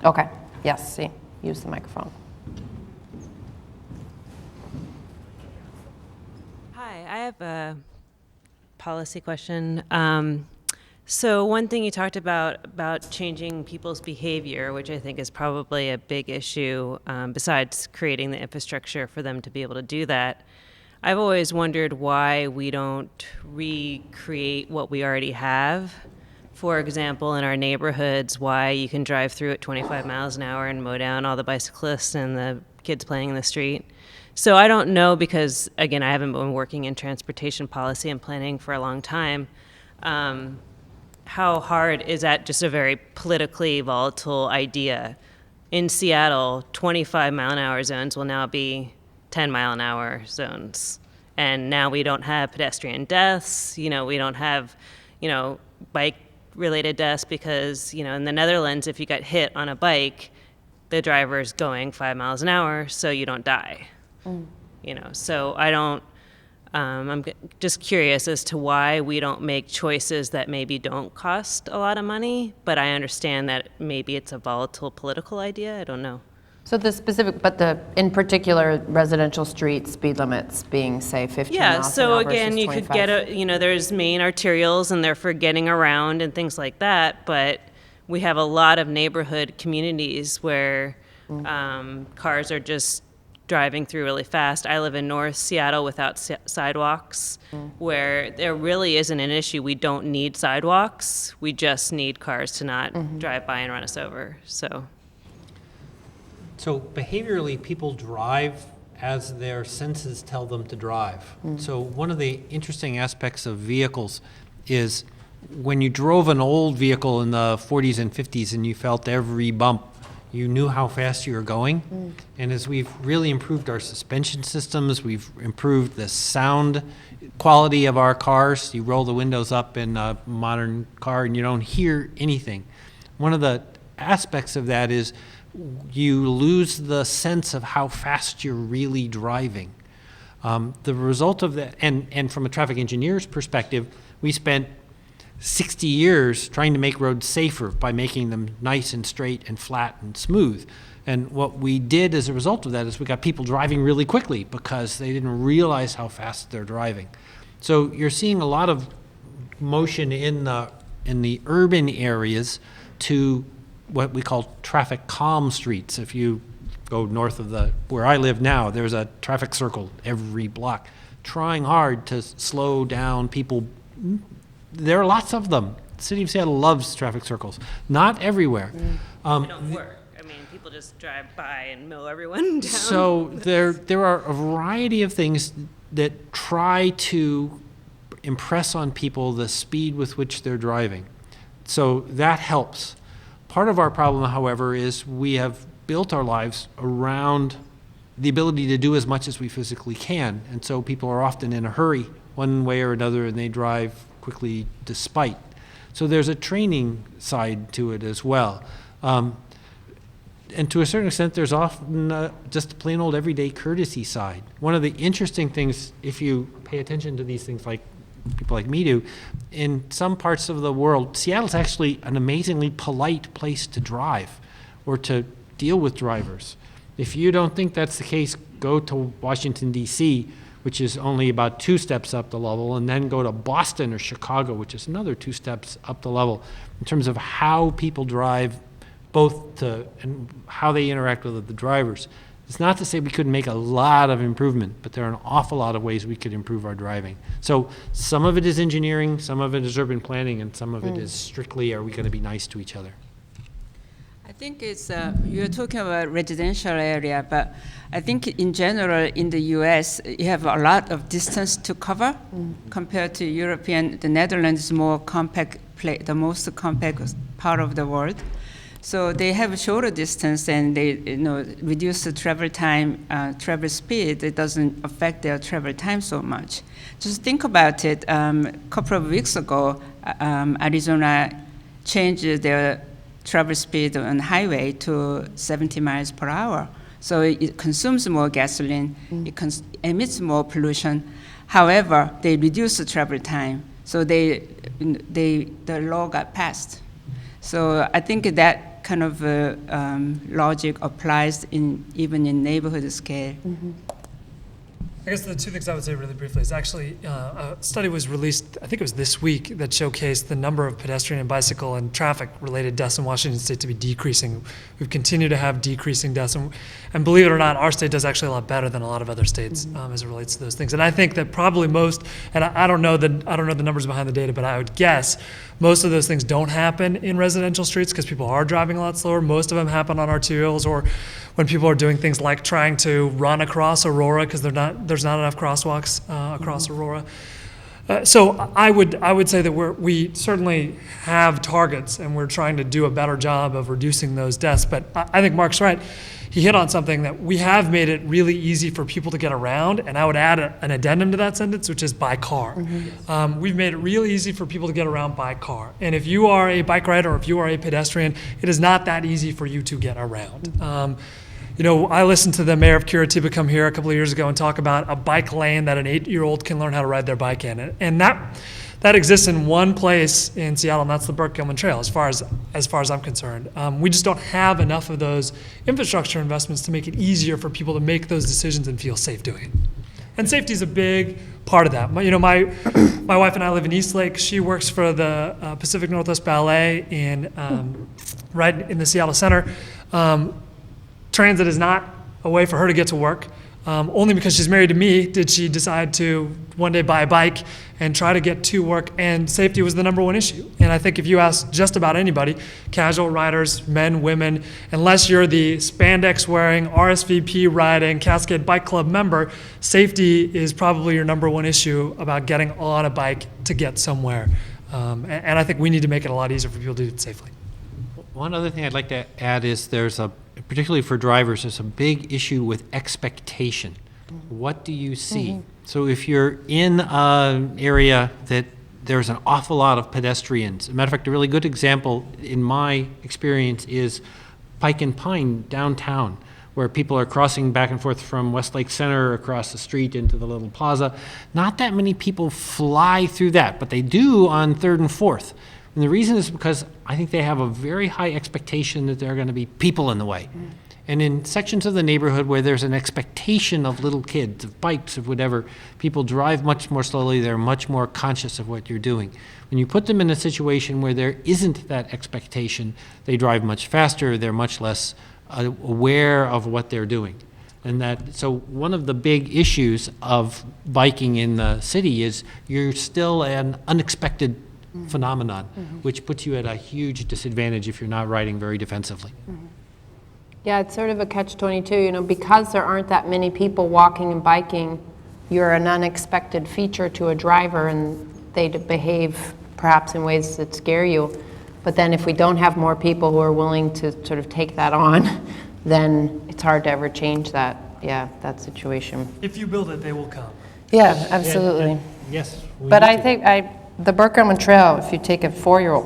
okay. Yes, use the microphone. Hi, I have a policy question. So one thing you talked about changing people's behavior, which I think is probably a big issue, besides creating the infrastructure for them to be able to do that. I've always wondered why we don't recreate what we already have. For example, in our neighborhoods, why you can drive through at 25 miles an hour and mow down all the bicyclists and the kids playing in the street. So I don't know because, again, I haven't been working in transportation policy and planning for a long time. How hard is that just a very politically volatile idea? In Seattle, 25-mile-an-hour zones will now be 10-mile-an-hour zones. And now we don't have pedestrian deaths. We don't have, bike-related deaths because, in the Netherlands, if you got hit on a bike, the driver's going 5 miles an hour, so you don't die. So I don't, I'm just curious as to why we don't make choices that maybe don't cost a lot of money, but I understand that maybe it's a volatile political idea. I don't know. So in particular, residential street speed limits being, say, 15 Yeah, miles so an hour again, versus you could 25. get there's main arterials and they're for getting around and things like that, but we have a lot of neighborhood communities where cars are just driving through really fast. I live in North Seattle without sidewalks, where there really isn't an issue. We don't need sidewalks. We just need cars to not drive by and run us over. So behaviorally, people drive as their senses tell them to drive. So one of the interesting aspects of vehicles is when you drove an old vehicle in the 40s and 50s and you felt every bump, you knew how fast you were going. And as we've really improved our suspension systems, we've improved the sound quality of our cars. You roll the windows up in a modern car and you don't hear anything. One of the aspects of that is you lose the sense of how fast you're really driving. The result of that, and from a traffic engineer's perspective, we spent 60 years trying to make roads safer by making them nice and straight and flat and smooth. And what we did as a result of that is we got people driving really quickly because they didn't realize how fast they're driving. So you're seeing a lot of motion in the urban areas to what we call traffic calm streets. If you go north of where I live now, there's a traffic circle every block, trying hard to slow down people. There are lots of them. The city of Seattle loves traffic circles. Not everywhere. they don't work. I mean, people just drive by and mow everyone down. So there are a variety of things that try to impress on people the speed with which they're driving. So that helps. Part of our problem, however, is we have built our lives around the ability to do as much as we physically can. And so people are often in a hurry one way or another and they drive quickly despite. So there's a training side to it as well. And to a certain extent, there's often just a plain old everyday courtesy side. One of the interesting things, if you pay attention to these things like people like me do, in some parts of the world, Seattle's actually an amazingly polite place to drive or to deal with drivers. If you don't think that's the case, go to Washington, D.C., which is only about 2 steps up the level, and then go to Boston or Chicago, which is another 2 steps up the level in terms of how people drive, and how they interact with the drivers. It's not to say we couldn't make a lot of improvement, but there are an awful lot of ways we could improve our driving. So some of it is engineering, some of it is urban planning, and some of it is strictly, are we going to be nice to each other? I think it's, you're talking about residential area, but I think in general in the US, you have a lot of distance to cover compared to European. The Netherlands is more compact, the most compact part of the world. So they have a shorter distance and they reduce the travel time, travel speed. It doesn't affect their travel time so much. Just think about it. A couple of weeks ago, Arizona changed their travel speed on highway to 70 miles per hour. So it consumes more gasoline, it emits more pollution. However, they reduce the travel time. So the law got passed. So I think that kind of logic applies even in neighborhood scale. I guess the two things I would say really briefly is actually a study was released, I think it was this week, that showcased the number of pedestrian and bicycle and traffic-related deaths in Washington State to be decreasing. We've continued to have decreasing deaths, and believe it or not, our state does actually a lot better than a lot of other states as it relates to those things. And I think that probably most, and I don't know the numbers behind the data, but I would guess most of those things don't happen in residential streets because people are driving a lot slower. Most of them happen on arterials or when people are doing things like trying to run across Aurora because there's not enough crosswalks across Aurora. So I would say that we certainly have targets and we're trying to do a better job of reducing those deaths. But I think Mark's right. He hit on something that we have made it really easy for people to get around, and I would add an addendum to that sentence, which is by car. We've made it really easy for people to get around by car. And if you are a bike rider or if you are a pedestrian, it is not that easy for you to get around. I listened to the mayor of Curitiba come here a couple of years ago and talk about a bike lane that an 8-year-old can learn how to ride their bike in. And that exists in one place in Seattle, and that's the Burke-Gilman Trail, as far as I'm concerned. We just don't have enough of those infrastructure investments to make it easier for people to make those decisions and feel safe doing it. And safety is a big part of that. My wife and I live in Eastlake. She works for the Pacific Northwest Ballet right in the Seattle Center. Transit is not a way for her to get to work. Only because she's married to me did she decide to one day buy a bike and try to get to work, and safety was the number one issue. And I think if you ask just about anybody, casual riders, men, women, unless you're the spandex wearing, RSVP riding, Cascade Bike Club member, safety is probably your number one issue about getting on a bike to get somewhere. And I think we need to make it a lot easier for people to do it safely. One other thing I'd like to add is particularly for drivers, there's a big issue with expectation. What do you see? So if you're in an area that there's an awful lot of pedestrians, as a matter of fact, a really good example in my experience is Pike and Pine downtown, where people are crossing back and forth from Westlake Center across the street into the little plaza. Not that many people fly through that, but they do on 3rd and 4th. And the reason is because I think they have a very high expectation that there are going to be people in the way. And in sections of the neighborhood where there's an expectation of little kids, of bikes, of whatever, people drive much more slowly. They're much more conscious of what you're doing. When you put them in a situation where there isn't that expectation, they drive much faster. They're much less aware of what they're doing. So one of the big issues of biking in the city is you're still an unexpected phenomenon, which puts you at a huge disadvantage if you're not riding very defensively. Yeah, it's sort of a catch-22, because there aren't that many people walking and biking, you're an unexpected feature to a driver and they behave perhaps in ways that scare you. But then if we don't have more people who are willing to sort of take that on, then it's hard to ever change that situation. If you build it, they will come. Yeah, absolutely. Yes. But I think the Burke-Gilman Trail, if you take a 4-year-old,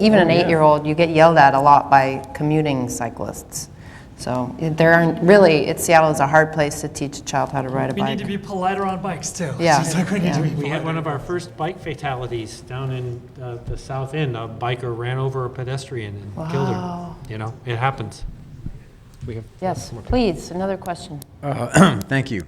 even an 8-year-old, you get yelled at a lot by commuting cyclists. So Seattle is a hard place to teach a child how to ride a bike. We need to be politer on bikes too. Yeah. We had one of our first bike fatalities down in the south end. A biker ran over a pedestrian and killed her. It happens. Yes, please, another question. Thank you.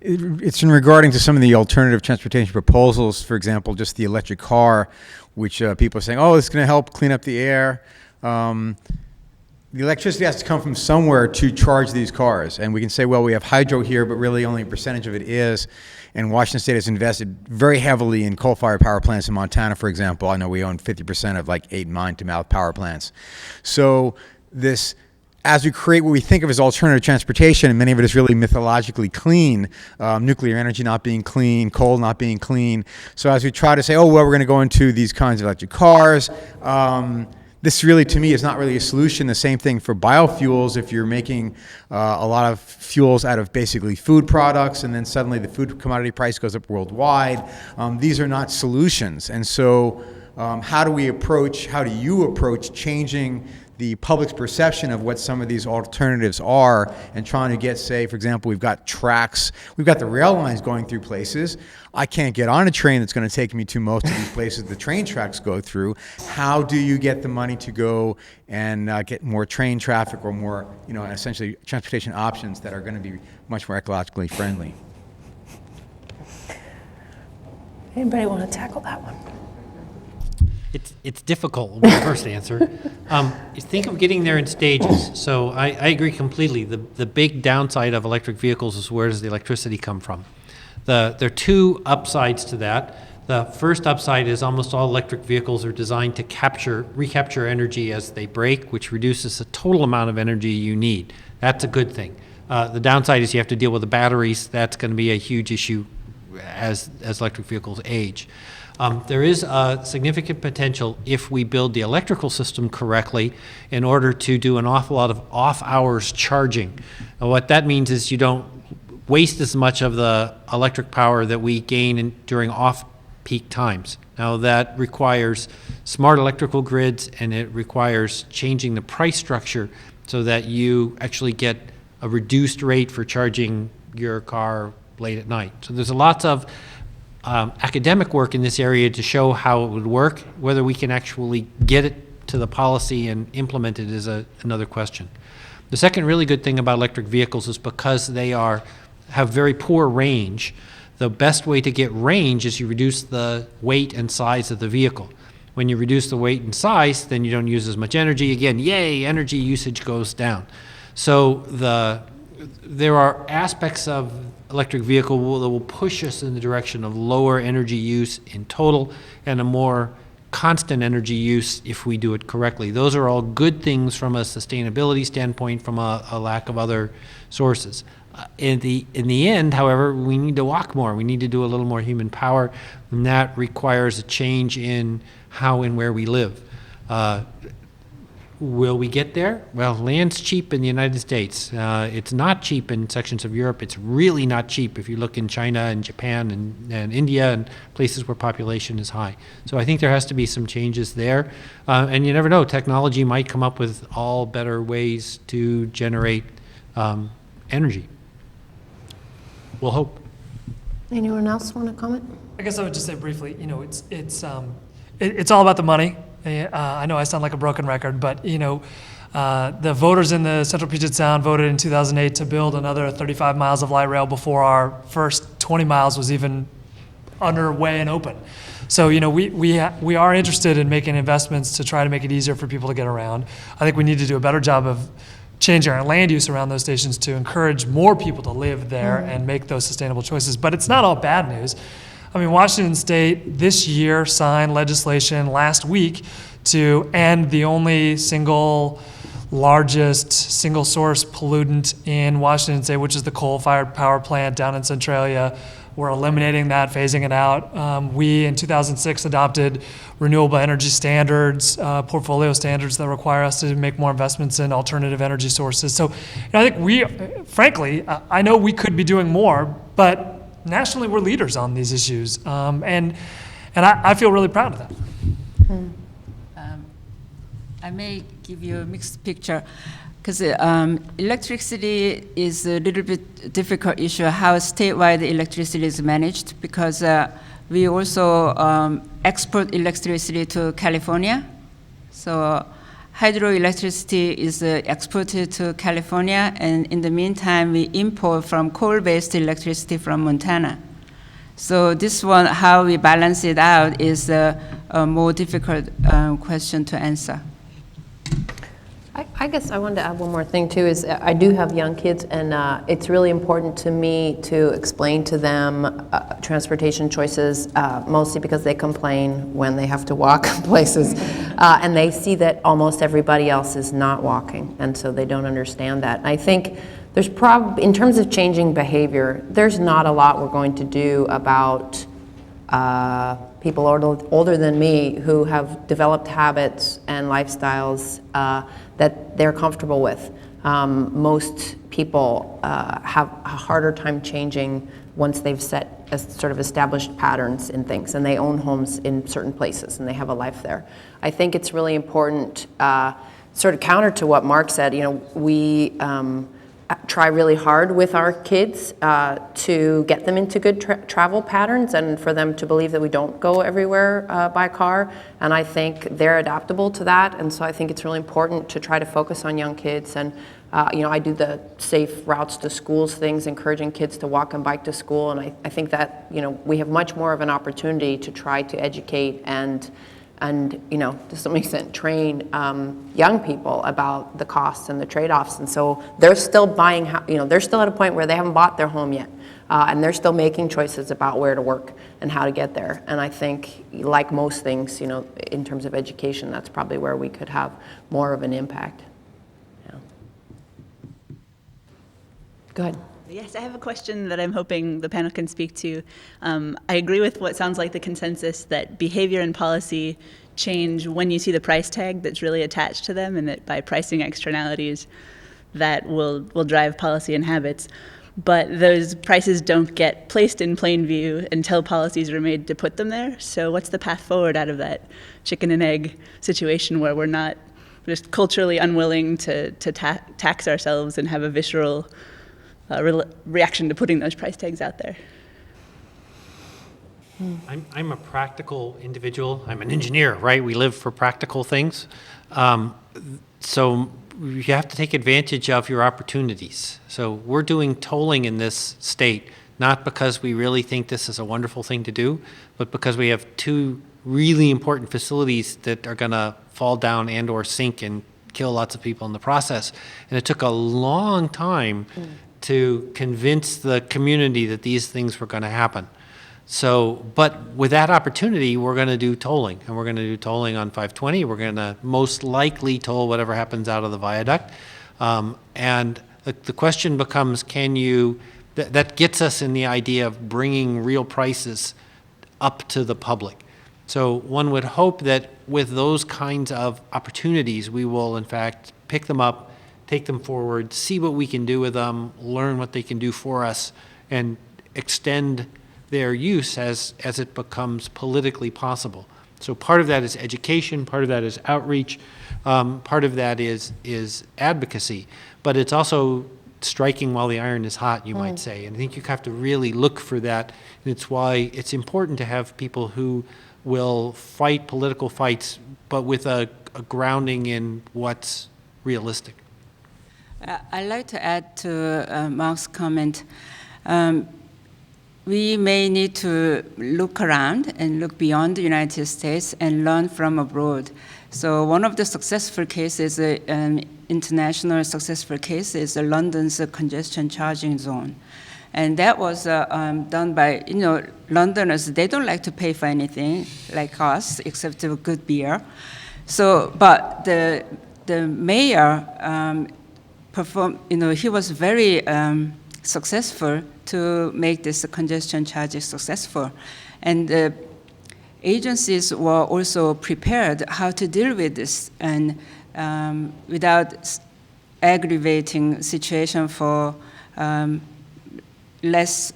It's in regarding to some of the alternative transportation proposals, for example, just the electric car, which people are saying, oh, it's going to help clean up the air. The electricity has to come from somewhere to charge these cars. And we can say, well, we have hydro here, but really only a percentage of it is. And Washington State has invested very heavily in coal-fired power plants in Montana, for example. I know we own 50% of like 8 mine-to-mouth power plants. So as we create what we think of as alternative transportation, and many of it is really mythologically clean, nuclear energy not being clean, coal not being clean. So as we try to say, oh, well, we're going to go into these kinds of electric cars, this really, to me, is not really a solution. The same thing for biofuels. If you're making a lot of fuels out of basically food products, and then suddenly the food commodity price goes up worldwide, these are not solutions. And so how do you approach changing the public's perception of what some of these alternatives are and trying to get, say, for example, we've got tracks, we've got the rail lines going through places. I can't get on a train that's going to take me to most of these places the train tracks go through. How do you get the money to go and get more train traffic or more, essentially transportation options that are going to be much more ecologically friendly? Anybody want to tackle that one? It's difficult, will be the first answer. You think of getting there in stages. So I agree completely. The big downside of electric vehicles is where does the electricity come from? There are two upsides to that. The first upside is almost all electric vehicles are designed to recapture energy as they break, which reduces the total amount of energy you need. That's a good thing. The downside is you have to deal with the batteries. That's going to be a huge issue as electric vehicles age. There is a significant potential if we build the electrical system correctly in order to do an awful lot of off-hours charging. And what that means is you don't waste as much of the electric power that we gain during off-peak times. Now that requires smart electrical grids, and it requires changing the price structure so that you actually get a reduced rate for charging your car late at night. So there's lots of academic work in this area to show how it would work. Whether we can actually get it to the policy and implement it is another question. The second really good thing about electric vehicles is because they have very poor range, the best way to get range is you reduce the weight and size of the vehicle. When you reduce the weight and size, then you don't use as much energy. Again, yay, energy usage goes down. So there are aspects of electric vehicle that will push us in the direction of lower energy use in total and a more constant energy use if we do it correctly. Those are all good things from a sustainability standpoint, from a lack of other sources. In the end, however, we need to walk more. We need to do a little more human power, and that requires a change in how and where we live. Will we get there? Well, land's cheap in the United States. It's not cheap in sections of Europe. It's really not cheap if you look in China and Japan and India and places where population is high. So I think there has to be some changes there. And you never know, technology might come up with all better ways to generate energy. We'll hope. Anyone else want to comment? I guess I would just say briefly, it's all about the money. I know I sound like a broken record, but the voters in the Central Puget Sound voted in 2008 to build another 35 miles of light rail before our first 20 miles was even underway and open. So we are interested in making investments to try to make it easier for people to get around. I think we need to do a better job of changing our land use around those stations to encourage more people to live there and make those sustainable choices. But it's not all bad news. I mean, Washington State this year signed legislation last week to end the only largest single source pollutant in Washington State, which is the coal-fired power plant down in Centralia. We're eliminating that, phasing it out. We, in 2006, adopted renewable energy standards, portfolio standards that require us to make more investments in alternative energy sources. So I think frankly, I know we could be doing more, but nationally we're leaders on these issues. And I feel really proud of that. I may give you a mixed picture, because electricity is a little bit difficult issue, how statewide electricity is managed, because we also export electricity to California. So hydroelectricity is exported to California, and in the meantime, we import from coal-based electricity from Montana. So this one, how we balance it out, is a more difficult question to answer. I guess I wanted to add one more thing too, is I do have young kids, and it's really important to me to explain to them transportation choices, mostly because they complain when they have to walk places, and they see that almost everybody else is not walking, and so they don't understand that. I think there's in terms of changing behavior, there's not a lot we're going to do about people older than me who have developed habits and lifestyles that they're comfortable with. Most people have a harder time changing once they've set sort of established patterns in things, and they own homes in certain places and they have a life there. I think it's really important, sort of counter to what Mark said, we try really hard with our kids to get them into good travel patterns and for them to believe that we don't go everywhere by car. And I think they're adaptable to that. And so I think it's really important to try to focus on young kids and I do the safe routes to schools things, encouraging kids to walk and bike to school, and I think that, we have much more of an opportunity to try to educate and to some extent train young people about the costs and the trade-offs. And so they're still buying, they're still at a point where they haven't bought their home yet. And they're still making choices about where to work and how to get there. And I think, like most things, in terms of education, that's probably where we could have more of an impact. Yeah. Go ahead. Yes, I have a question that I'm hoping the panel can speak to. I agree with what sounds like the consensus that behavior and policy change when you see the price tag that's really attached to them, and that by pricing externalities that will drive policy and habits. But those prices don't get placed in plain view until policies are made to put them there. So what's the path forward out of that chicken and egg situation where we're not just culturally unwilling to tax ourselves and have a visceral reaction to putting those price tags out there? I'm a practical individual. I'm an engineer, right? We live for practical things. So you have to take advantage of your opportunities. So we're doing tolling in this state, not because we really think this is a wonderful thing to do, but because we have two really important facilities that are going to fall down and or sink and kill lots of people in the process. And it took a long time to convince the community that these things were going to happen. So, but with that opportunity, we're going to do tolling, and we're going to do tolling on 520. We're going to most likely toll whatever happens out of the viaduct. And the question becomes, can you, that gets us in the idea of bringing real prices up to the public. So one would hope that with those kinds of opportunities, we will in fact pick them up, take them forward, see what we can do with them, learn what they can do for us, and extend their use as it becomes politically possible. So part of that is education, part of that is outreach, part of that is advocacy, but it's also striking while the iron is hot, you might say. And I think you have to really look for that, and it's why it's important to have people who will fight political fights, but with a grounding in what's realistic. I'd like to add to Mark's comment. We may need to look around and look beyond the United States and learn from abroad. So one of the successful cases, international successful case, is London's congestion charging zone. And that was done by, Londoners, they don't like to pay for anything like us, except a good beer. So, but the mayor performed, he was very successful to make this congestion charges successful. And the agencies were also prepared how to deal with this and without aggravating situation for less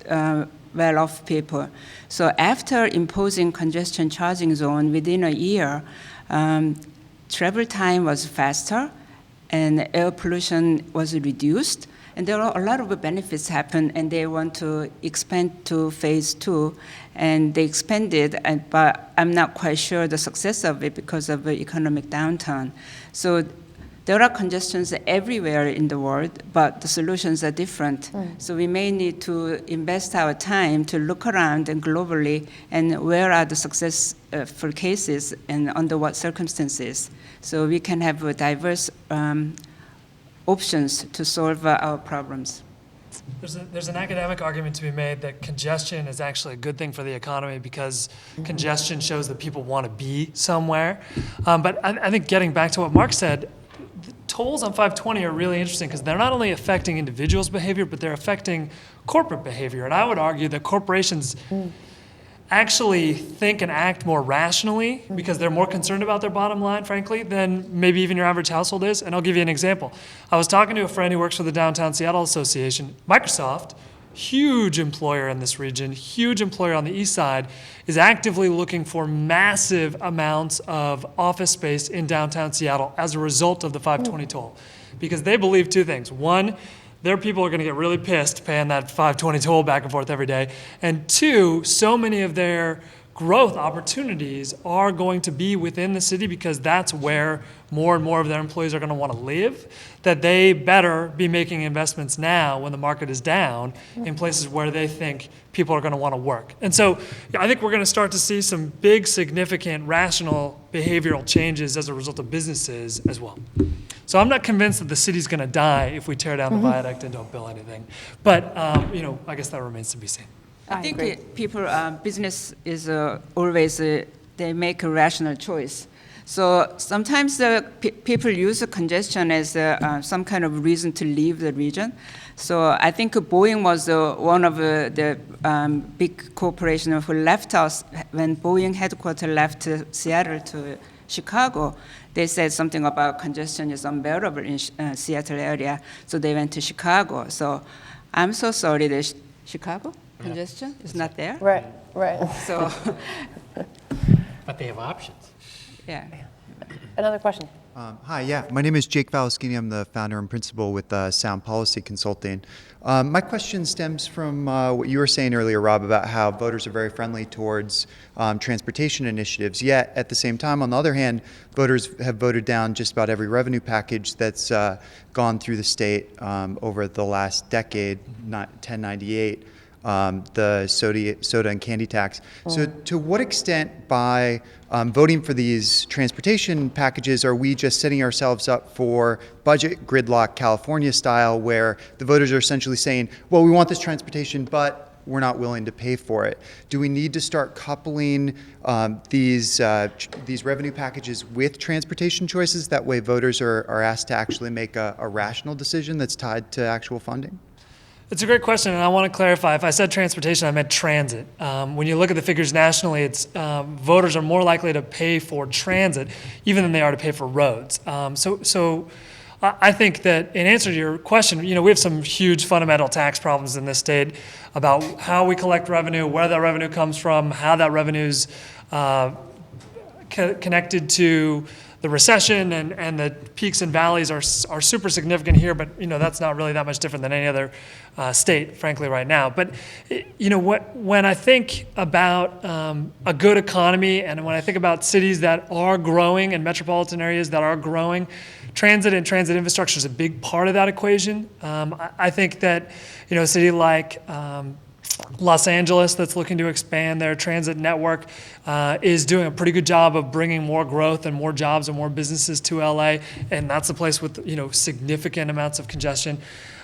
well-off people. So after imposing congestion charging zone within a year, travel time was faster and air pollution was reduced. And there are a lot of benefits happen, and they want to expand to phase 2, and they expanded, but I'm not quite sure the success of it because of the economic downturn. So there are congestions everywhere in the world, but the solutions are different. So we may need to invest our time to look around and globally, and where are the successful cases and under what circumstances, so we can have a diverse options to solve our problems. There's an academic argument to be made that congestion is actually a good thing for the economy because congestion shows that people want to be somewhere. But I think getting back to what Mark said, tolls on 520 are really interesting because they're not only affecting individuals' behavior, but they're affecting corporate behavior. And I would argue that corporations actually think and act more rationally because they're more concerned about their bottom line, frankly, than maybe even your average household is. And I'll give you an example. I was talking to a friend who works for the Downtown Seattle Association. Microsoft, huge employer in this region, huge employer on the east side, is actively looking for massive amounts of office space in downtown Seattle as a result of the 520 toll. Because they believe two things. One, their people are going to get really pissed paying that 520 toll back and forth every day. And two, so many of their growth opportunities are going to be within the city because that's where more and more of their employees are going to want to live, that they better be making investments now when the market is down in places where they think people are going to want to work. And so I think we're going to start to see some big, significant, rational behavioral changes as a result of businesses as well. So I'm not convinced that the city's going to die if we tear down the viaduct and don't build anything. But, I guess that remains to be seen. I think business is always, they make a rational choice. So sometimes people use congestion as some kind of reason to leave the region. So I think Boeing was one of the big corporations who left us when Boeing headquarters left Seattle to Chicago. They said something about congestion is unbearable in Seattle area, so they went to Chicago. So I'm so sorry that Chicago congestion is not there. Right. So, But they have options. yeah. Another question. Hi, yeah. My name is Jake Valaskini. I'm the founder and principal with Sound Policy Consulting. My question stems from what you were saying earlier, Rob, about how voters are very friendly towards transportation initiatives. Yet, at the same time, on the other hand, voters have voted down just about every revenue package that's gone through the state over the last decade, 1098. The soda and candy tax. So to what extent by voting for these transportation packages are we just setting ourselves up for budget gridlock California style, where the voters are essentially saying, well, we want this transportation, but we're not willing to pay for it? Do we need to start coupling these revenue packages with transportation choices? That way voters are asked to actually make a rational decision that's tied to actual funding? It's a great question, and I want to clarify. If I said transportation, I meant transit. When you look at the figures nationally, it's voters are more likely to pay for transit even than they are to pay for roads. So I think that in answer to your question, we have some huge fundamental tax problems in this state about how we collect revenue, where that revenue comes from, how that revenue's connected to the recession and the peaks and valleys are super significant here, but that's not really that much different than any other state, frankly, right now. But when I think about a good economy and when I think about cities that are growing and metropolitan areas that are growing, transit and transit infrastructure is a big part of that equation. I think that a city like Los Angeles, that's looking to expand their transit network, is doing a pretty good job of bringing more growth and more jobs and more businesses to LA, and that's a place with significant amounts of congestion.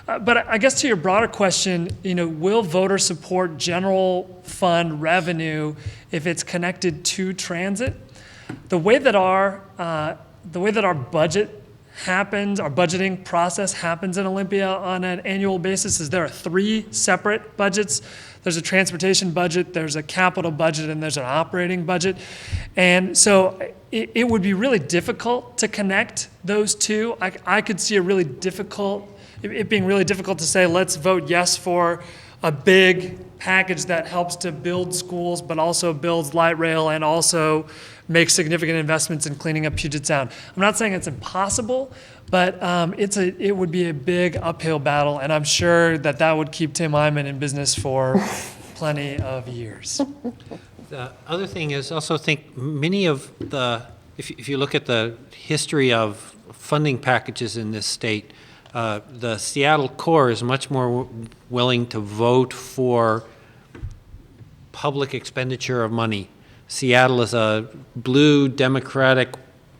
But I guess to your broader question, will voters support general fund revenue if it's connected to transit? The way that our budget happens, our budgeting process happens in Olympia on an annual basis is there are 3 separate budgets. There's a transportation budget, there's a capital budget, and there's an operating budget. And so it would be really difficult to connect those two. I could see it being really difficult to say, let's vote yes for a big package that helps to build schools, but also builds light rail and also makes significant investments in cleaning up Puget Sound. I'm not saying it's impossible, but it would be a big uphill battle, and I'm sure that would keep Tim Eyman in business for plenty of years. The other thing is also think many of if you look at the history of funding packages in this state, the Seattle core is much more willing to vote for public expenditure of money. Seattle is a blue Democratic,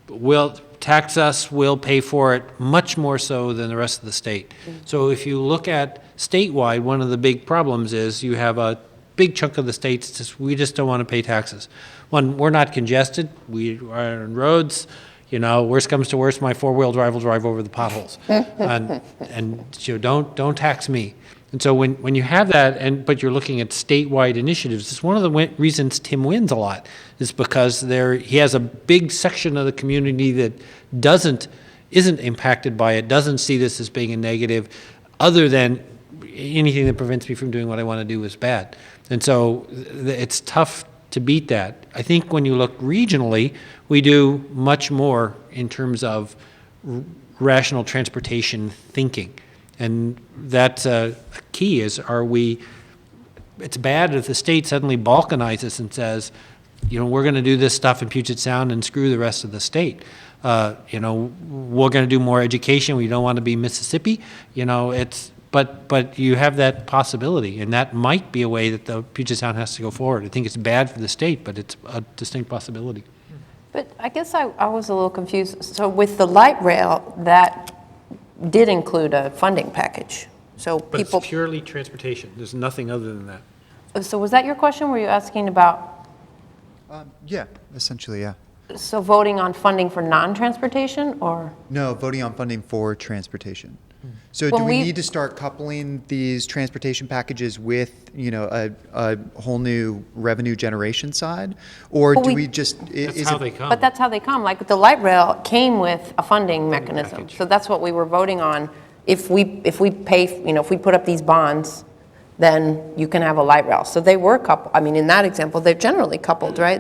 will tax us, we'll pay for it, much more so than the rest of the state. So if you look at statewide, one of the big problems is you have a big chunk of the states, we just don't want to pay taxes. One, we're not congested, we are on roads, worst comes to worst, my 4-wheel drive will drive over the potholes. and don't tax me. And so when you have that, but you're looking at statewide initiatives, it's one of the reasons Tim wins a lot, is because he has a big section of the community that isn't impacted by it, doesn't see this as being a negative, other than anything that prevents me from doing what I want to do is bad. And so it's tough to beat that. I think when you look regionally, we do much more in terms of rational transportation thinking. And that's a key is it's bad if the state suddenly balkanizes and says, we're going to do this stuff in Puget Sound and screw the rest of the state. We're going to do more education. We don't want to be Mississippi. But you have that possibility, and that might be a way that the Puget Sound has to go forward. I think it's bad for the state, but it's a distinct possibility. But I guess I was a little confused. So with the light rail, that did include a funding package. So But people. it's purely transportation. There's nothing other than that. So was that your question? Were you asking about Yeah, essentially, yeah. so voting on funding for non-transportation or? No, voting on funding for transportation. So When do we we- need to start coupling these transportation packages with, a whole new revenue generation side? Or Well, do we- we just, That's is how it? they come. But that's how they come. Like the light rail came with a funding mechanism. package. So that's what we were voting on. If we pay, if we put up these bonds, then you can have a light rail. So they were coupled. I mean, in that example, they're generally coupled, right?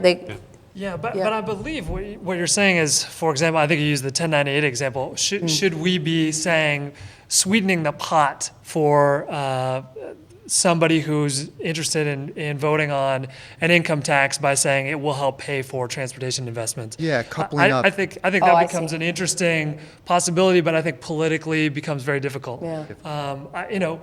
Yeah, but Yeah. I believe what you're saying is, for example, I think you used the 1098 example. Should we be saying sweetening the pot for somebody who's interested in voting on an income tax by saying it will help pay for transportation investments? Yeah, coupling up. I think Oh, that I becomes see. an interesting possibility, but I think politically becomes very difficult. Yeah.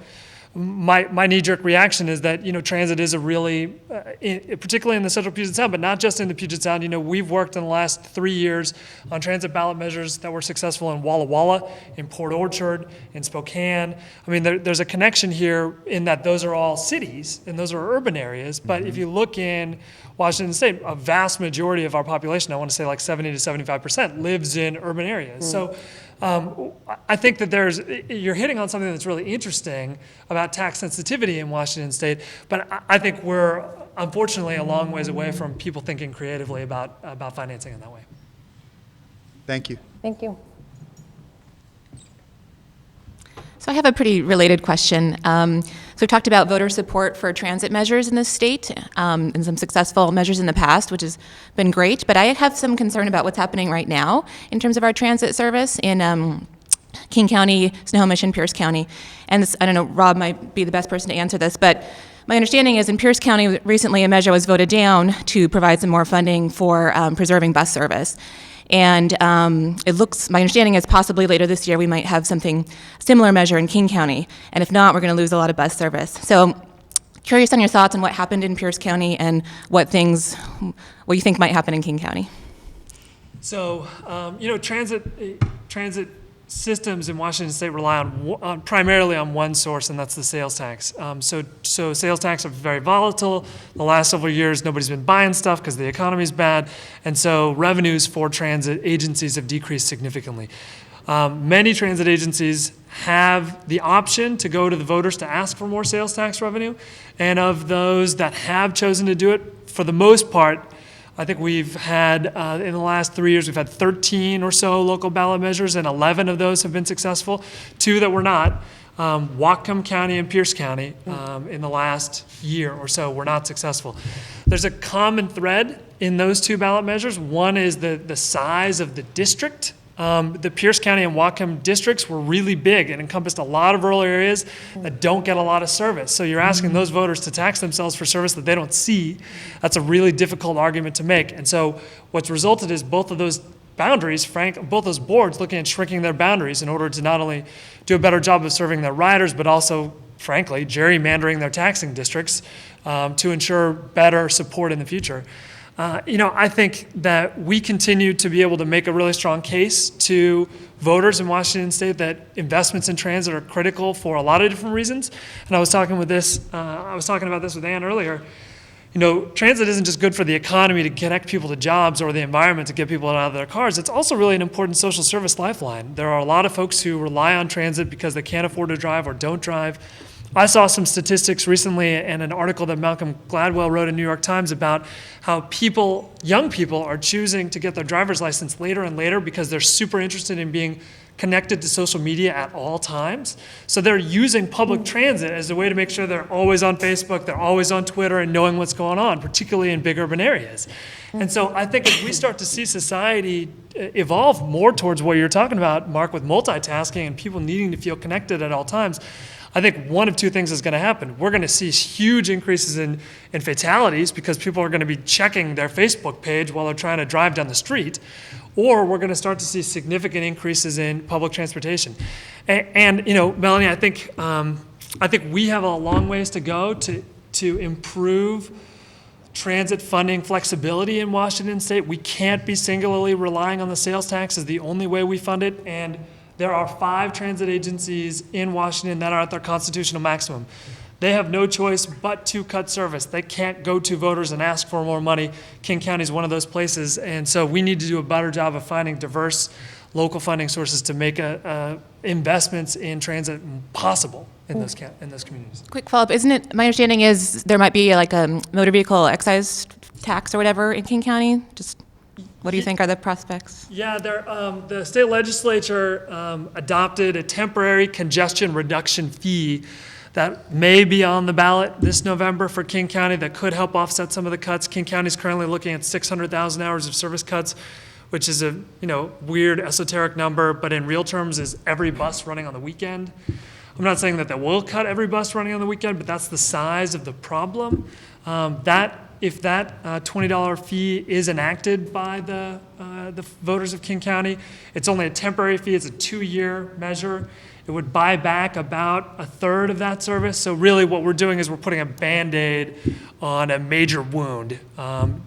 My knee-jerk reaction is that transit is a really, particularly in the central Puget Sound, but not just in the Puget Sound. We've worked in the last 3 years on transit ballot measures that were successful in Walla Walla, in Port Orchard, in Spokane. I mean, there's a connection here in that those are all cities and those are urban areas. But if you look in Washington State, a vast majority of our population, I want to say like 70 to 75%, lives in urban areas. So. I think that you're hitting on something that's really interesting about tax sensitivity in Washington State, but I think we're unfortunately a long ways away from people thinking creatively about financing in that way. Thank you. Thank you. So I have a pretty related question. So we talked about voter support for transit measures in this state and some successful measures in the past, which has been great. But I have some concern about what's happening right now in terms of our transit service in King County, Snohomish, and Pierce County. And this, I don't know, Rob might be the best person to answer this, but my understanding is in Pierce County recently a measure was voted down to provide some more funding for preserving bus service. And my understanding is possibly later this year we might have something similar measure in King County. And if not, we're going to lose a lot of bus service. So curious on your thoughts on what happened in Pierce County and what you think might happen in King County. So, transit systems in Washington State rely primarily on one source, and that's the sales tax. So sales tax are very volatile. The last several years, nobody's been buying stuff because the economy's bad, and so revenues for transit agencies have decreased significantly. Many transit agencies have the option to go to the voters to ask for more sales tax revenue, and of those that have chosen to do it, for the most part, I think we've had, in the last 3 years, we've had 13 or so local ballot measures, and 11 of those have been successful. 2 that were not, Whatcom County and Pierce County, in the last year or so were not successful. There's a common thread in those 2 ballot measures. One is the size of the district. The Pierce County and Whatcom districts were really big and encompassed a lot of rural areas that don't get a lot of service. So you're asking those voters to tax themselves for service that they don't see. That's a really difficult argument to make. And so what's resulted is both of those boundaries, both those boards looking at shrinking their boundaries in order to not only do a better job of serving their riders, but also, frankly, gerrymandering their taxing districts to ensure better support in the future. I think that we continue to be able to make a really strong case to voters in Washington State that investments in transit are critical for a lot of different reasons. And I was talking about this with Ann earlier. Transit isn't just good for the economy to connect people to jobs or the environment to get people out of their cars. It's also really an important social service lifeline. There are a lot of folks who rely on transit because they can't afford to drive or don't drive. I saw some statistics recently in an article that Malcolm Gladwell wrote in New York Times about how young people are choosing to get their driver's license later and later because they're super interested in being connected to social media at all times. So they're using public transit as a way to make sure they're always on Facebook, they're always on Twitter and knowing what's going on, particularly in big urban areas. And so I think as we start to see society evolve more towards what you're talking about, Mark, with multitasking and people needing to feel connected at all times, I think one of two things is going to happen. We're going to see huge increases in fatalities because people are going to be checking their Facebook page while they're trying to drive down the street, or we're going to start to see significant increases in public transportation. And you know, Melanie, I think we have a long ways to go to improve transit funding flexibility in Washington State. We can't be singularly relying on the sales tax as the only way we fund it. And there are 5 transit agencies in Washington that are at their constitutional maximum. They have no choice but to cut service. They can't go to voters and ask for more money. King County is one of those places. And so we need to do a better job of finding diverse local funding sources to make investments in transit possible in those communities. Quick follow-up, isn't it, my understanding is there might be like a motor vehicle excise tax or whatever in King County? Just what do you think are the prospects? Yeah, the state legislature adopted a temporary congestion reduction fee that may be on the ballot this November for King County that could help offset some of the cuts. King County is currently looking at 600,000 hours of service cuts, which is a weird esoteric number, but in real terms is every bus running on the weekend. I'm not saying that they will cut every bus running on the weekend, but that's the size of the problem. If that $20 fee is enacted by the voters of King County, it's only a temporary fee. It's a 2-year measure. It would buy back about a third of that service. So really what we're doing is we're putting a Band-Aid on a major wound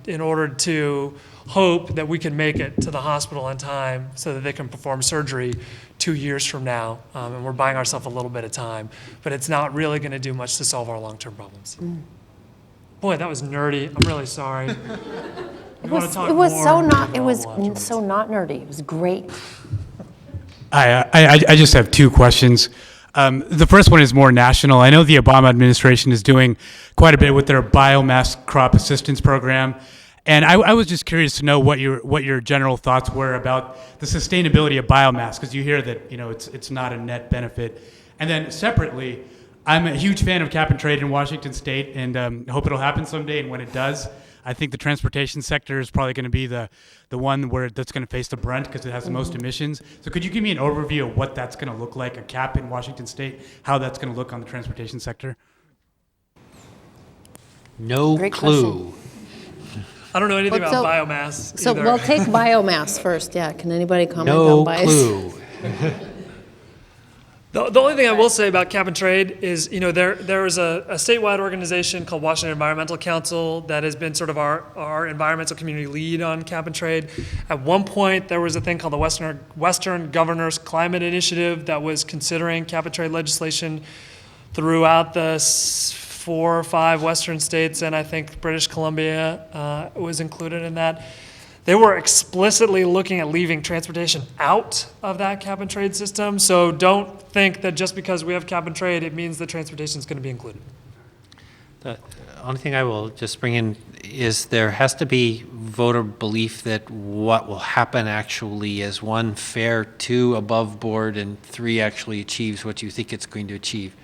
in order to hope that we can make it to the hospital in time so that they can perform surgery 2 years from now. And we're buying ourselves a little bit of time. But it's not really going to do much to solve our long-term problems. Boy, that was nerdy. I'm really sorry. It was so not nerdy. It was great. I just have 2 questions. The first one is more national. I know the Obama administration is doing quite a bit with their biomass crop assistance program. And I was just curious to know what your general thoughts were about the sustainability of biomass, because you hear that it's not a net benefit. And then separately, I'm a huge fan of cap and trade in Washington State, and hope it'll happen someday. And when it does, I think the transportation sector is probably going to be the one that's going to face the brunt because it has the most emissions. So could you give me an overview of what that's going to look like, a cap in Washington State, how that's going to look on the transportation sector? No Great clue. I don't know anything Well, about biomass So either. we'll take biomass first. Yeah, can anybody comment No on biomass? clue. The only thing I will say about cap and trade is, there is a statewide organization called Washington Environmental Council that has been sort of our environmental community lead on cap and trade. At one point, there was a thing called the Western Governors Climate Initiative that was considering cap and trade legislation throughout the 4 or 5 Western states, and I think British Columbia was included in that. They were explicitly looking at leaving transportation out of that cap and trade system. So don't think that just because we have cap and trade, it means that transportation is going to be included. The only thing I will just bring in is there has to be voter belief that what will happen actually is 1, fair, 2, above board, and 3, actually achieves what you think it's going to achieve.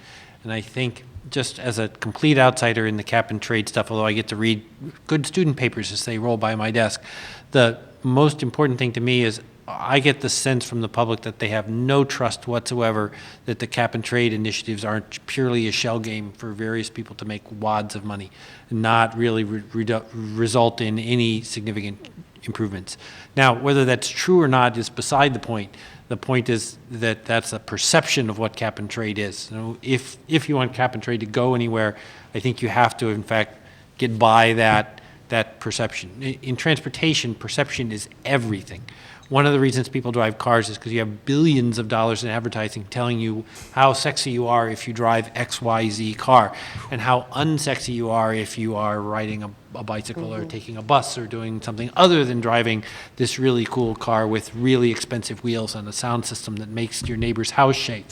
And I think just as a complete outsider in the cap and trade stuff, although I get to read good student papers as they roll by my desk, the most important thing to me is I get the sense from the public that they have no trust whatsoever that the cap and trade initiatives aren't purely a shell game for various people to make wads of money and not really result in any significant improvements. Now, whether that's true or not is beside the point. The point is that that's a perception of what cap and trade is. If you want cap and trade to go anywhere, I think you have to, in fact, get by that perception. In transportation, perception is everything. One of the reasons people drive cars is because you have billions of dollars in advertising telling you how sexy you are if you drive XYZ car, and how unsexy you are if you are riding a bicycle or taking a bus or doing something other than driving this really cool car with really expensive wheels and a sound system that makes your neighbor's house shake.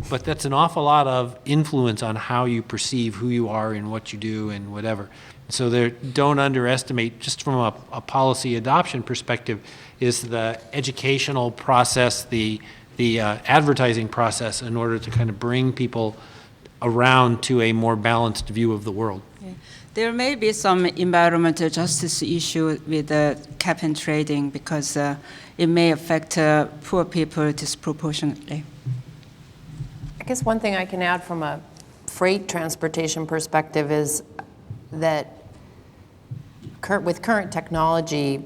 But that's an awful lot of influence on how you perceive who you are and what you do and whatever. So don't underestimate, just from a policy adoption perspective, is the educational process, the advertising process in order to kind of bring people around to a more balanced view of the world. Yeah. There may be some environmental justice issue with cap and trading because it may affect poor people disproportionately. I guess one thing I can add from a freight transportation perspective is that with current technology,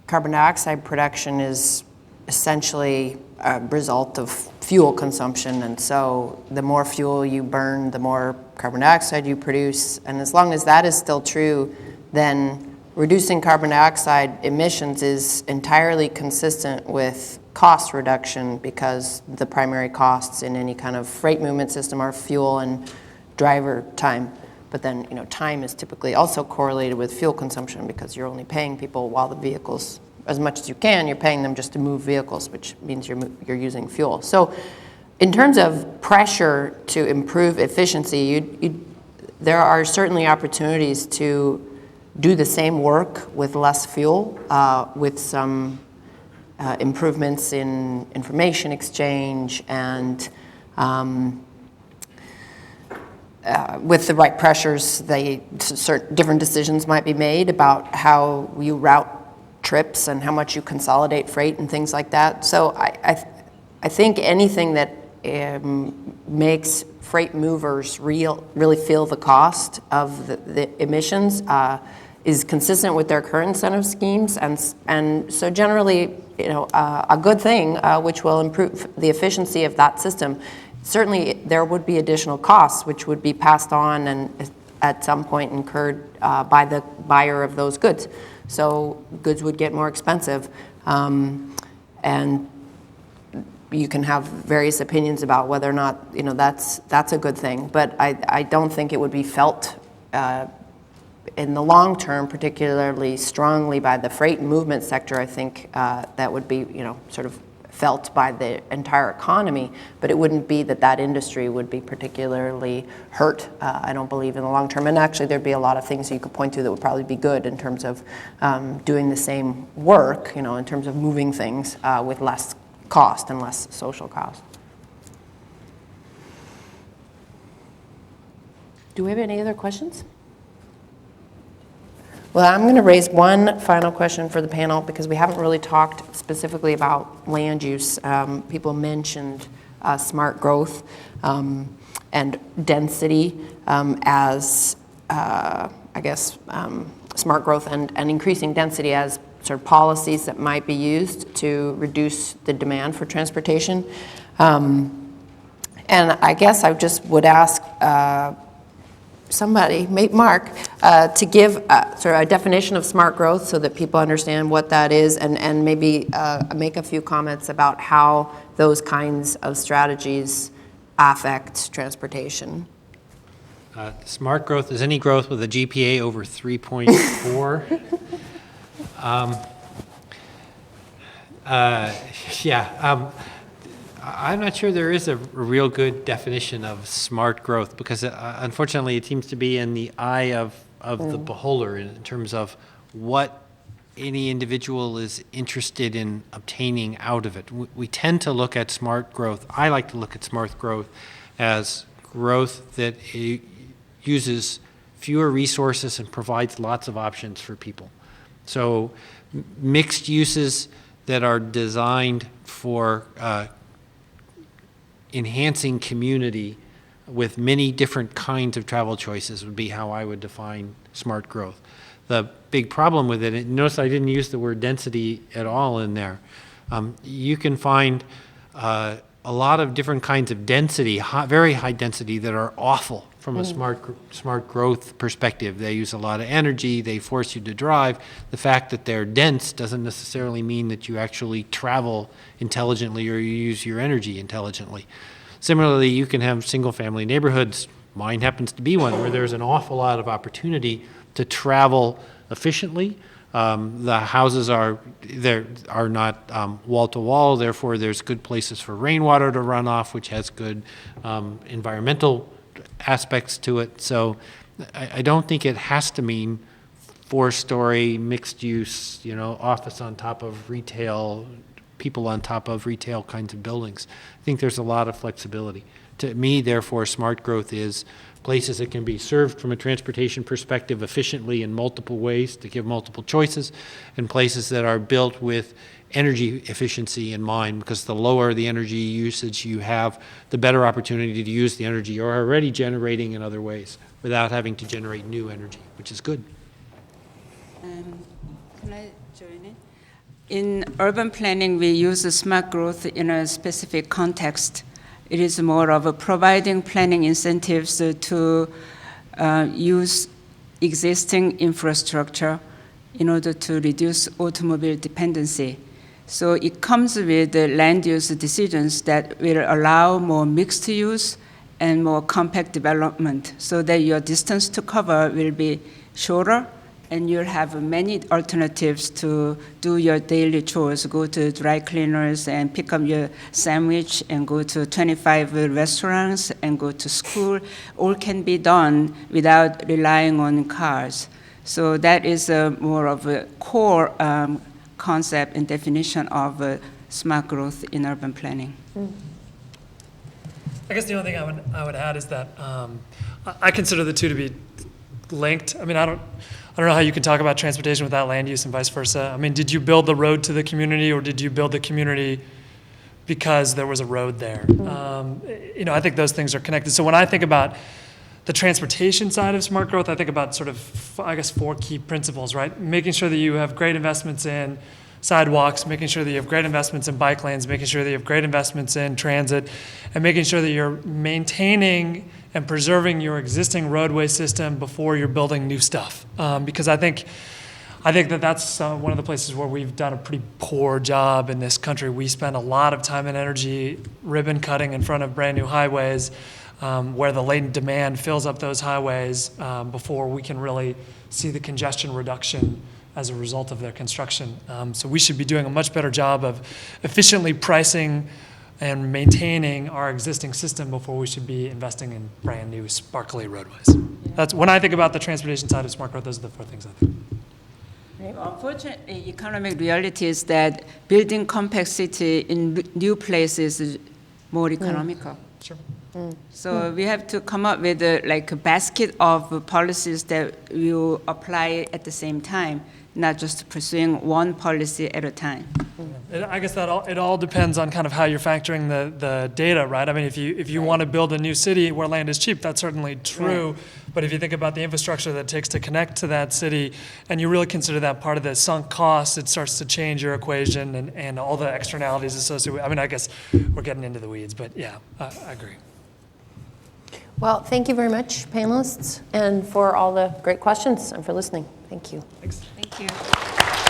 carbon dioxide production is essentially a result of fuel consumption. And so the more fuel you burn, the more carbon dioxide you produce. And as long as that is still true, then reducing carbon dioxide emissions is entirely consistent with cost reduction, because the primary costs in any kind of freight movement system are fuel and driver time. But then, time is typically also correlated with fuel consumption, because you're only paying people while the vehicles, as much as you can, you're paying them just to move vehicles, which means you're using fuel. So in terms of pressure to improve efficiency, there are certainly opportunities to do the same work with less fuel, with some improvements in information exchange, and with the right pressures, different decisions might be made about how you route trips and how much you consolidate freight and things like that. So I think anything that makes freight movers really feel the cost of the emissions is consistent with their current incentive schemes, and so generally, a good thing, which will improve the efficiency of that system. Certainly, there would be additional costs which would be passed on and at some point incurred by the buyer of those goods. So goods would get more expensive, and you can have various opinions about whether or not that's a good thing. But I don't think it would be felt in the long term particularly strongly by the freight movement sector. I think that would be sort of felt by the entire economy, but it wouldn't be that industry would be particularly hurt, I don't believe, in the long term. And actually, there'd be a lot of things you could point to that would probably be good in terms of doing the same work, in terms of moving things with less cost and less social cost. Do we have any other questions? Well, I'm going to raise one final question for the panel, because we haven't really talked specifically about land use. People mentioned smart growth and density as, smart growth and increasing density as sort of policies that might be used to reduce the demand for transportation. And I guess I just would ask somebody, Mark, to give sort of a definition of smart growth so that people understand what that is, and maybe make a few comments about how those kinds of strategies affect transportation. Smart growth is any growth with a GPA over 3.4. I'm not sure there is a real good definition of smart growth, because unfortunately it seems to be in the eye of the beholder in terms of what any individual is interested in obtaining out of it. We tend to look at smart growth. I like to look at smart growth as growth that uses fewer resources and provides lots of options for people. So mixed uses that are designed for enhancing community with many different kinds of travel choices would be how I would define smart growth. The big problem with it, notice I didn't use the word density at all in there. You can find a lot of different kinds of density, very high density, that are awful from a smart growth perspective. They use a lot of energy, they force you to drive. The fact that they're dense doesn't necessarily mean that you actually travel intelligently or you use your energy intelligently. Similarly, you can have single-family neighborhoods. Mine happens to be one where there's an awful lot of opportunity to travel efficiently. The houses are not wall-to-wall, therefore there's good places for rainwater to run off, which has good environmental aspects to it. So I don't think it has to mean 4-story mixed use, office on top of retail, people on top of retail kinds of buildings. I think there's a lot of flexibility. To me, therefore, smart growth is places that can be served from a transportation perspective efficiently in multiple ways to give multiple choices, and places that are built with energy efficiency in mind, because the lower the energy usage you have, the better opportunity to use the energy you're already generating in other ways without having to generate new energy, which is good. Can I join in? In urban planning, we use smart growth in a specific context. It is more of providing planning incentives to use existing infrastructure in order to reduce automobile dependency. So it comes with the land use decisions that will allow more mixed use and more compact development, so that your distance to cover will be shorter and you'll have many alternatives to do your daily chores, go to dry cleaners and pick up your sandwich and go to 25 restaurants and go to school. All can be done without relying on cars. So that is more of a core concept and definition of smart growth in urban planning. I guess the only thing I would add is that I consider the two to be linked. I mean, I don't know how you can talk about transportation without land use and vice versa. I mean, did you build the road to the community, or did you build the community because there was a road there? You know, I think those things are connected. So when I think about the transportation side of smart growth, I think about sort of, I guess, 4 key principles, right? Making sure that you have great investments in sidewalks, making sure that you have great investments in bike lanes, making sure that you have great investments in transit, and making sure that you're maintaining and preserving your existing roadway system before you're building new stuff. Because I think that that's one of the places where we've done a pretty poor job in this country. We spend a lot of time and energy ribbon cutting in front of brand new highways, where the latent demand fills up those highways before we can really see the congestion reduction as a result of their construction. So we should be doing a much better job of efficiently pricing and maintaining our existing system before we should be investing in brand new sparkly roadways. That's when I think about the transportation side of smart growth, those are the 4 things I think. Unfortunately, economic reality is that building compact city in new places is more economical. Sure. So we have to come up with like a basket of policies that will apply at the same time, not just pursuing one policy at a time. I guess it all depends on kind of how you're factoring the data, right? I mean, if you want to build a new city where land is cheap, that's certainly true. Right. But if you think about the infrastructure that it takes to connect to that city, and you really consider that part of the sunk costs, it starts to change your equation and all the externalities associated with. I mean, I guess we're getting into the weeds, but yeah, I agree. Well, thank you very much, panelists, and for all the great questions and for listening. Thank you. Thanks. Thank you.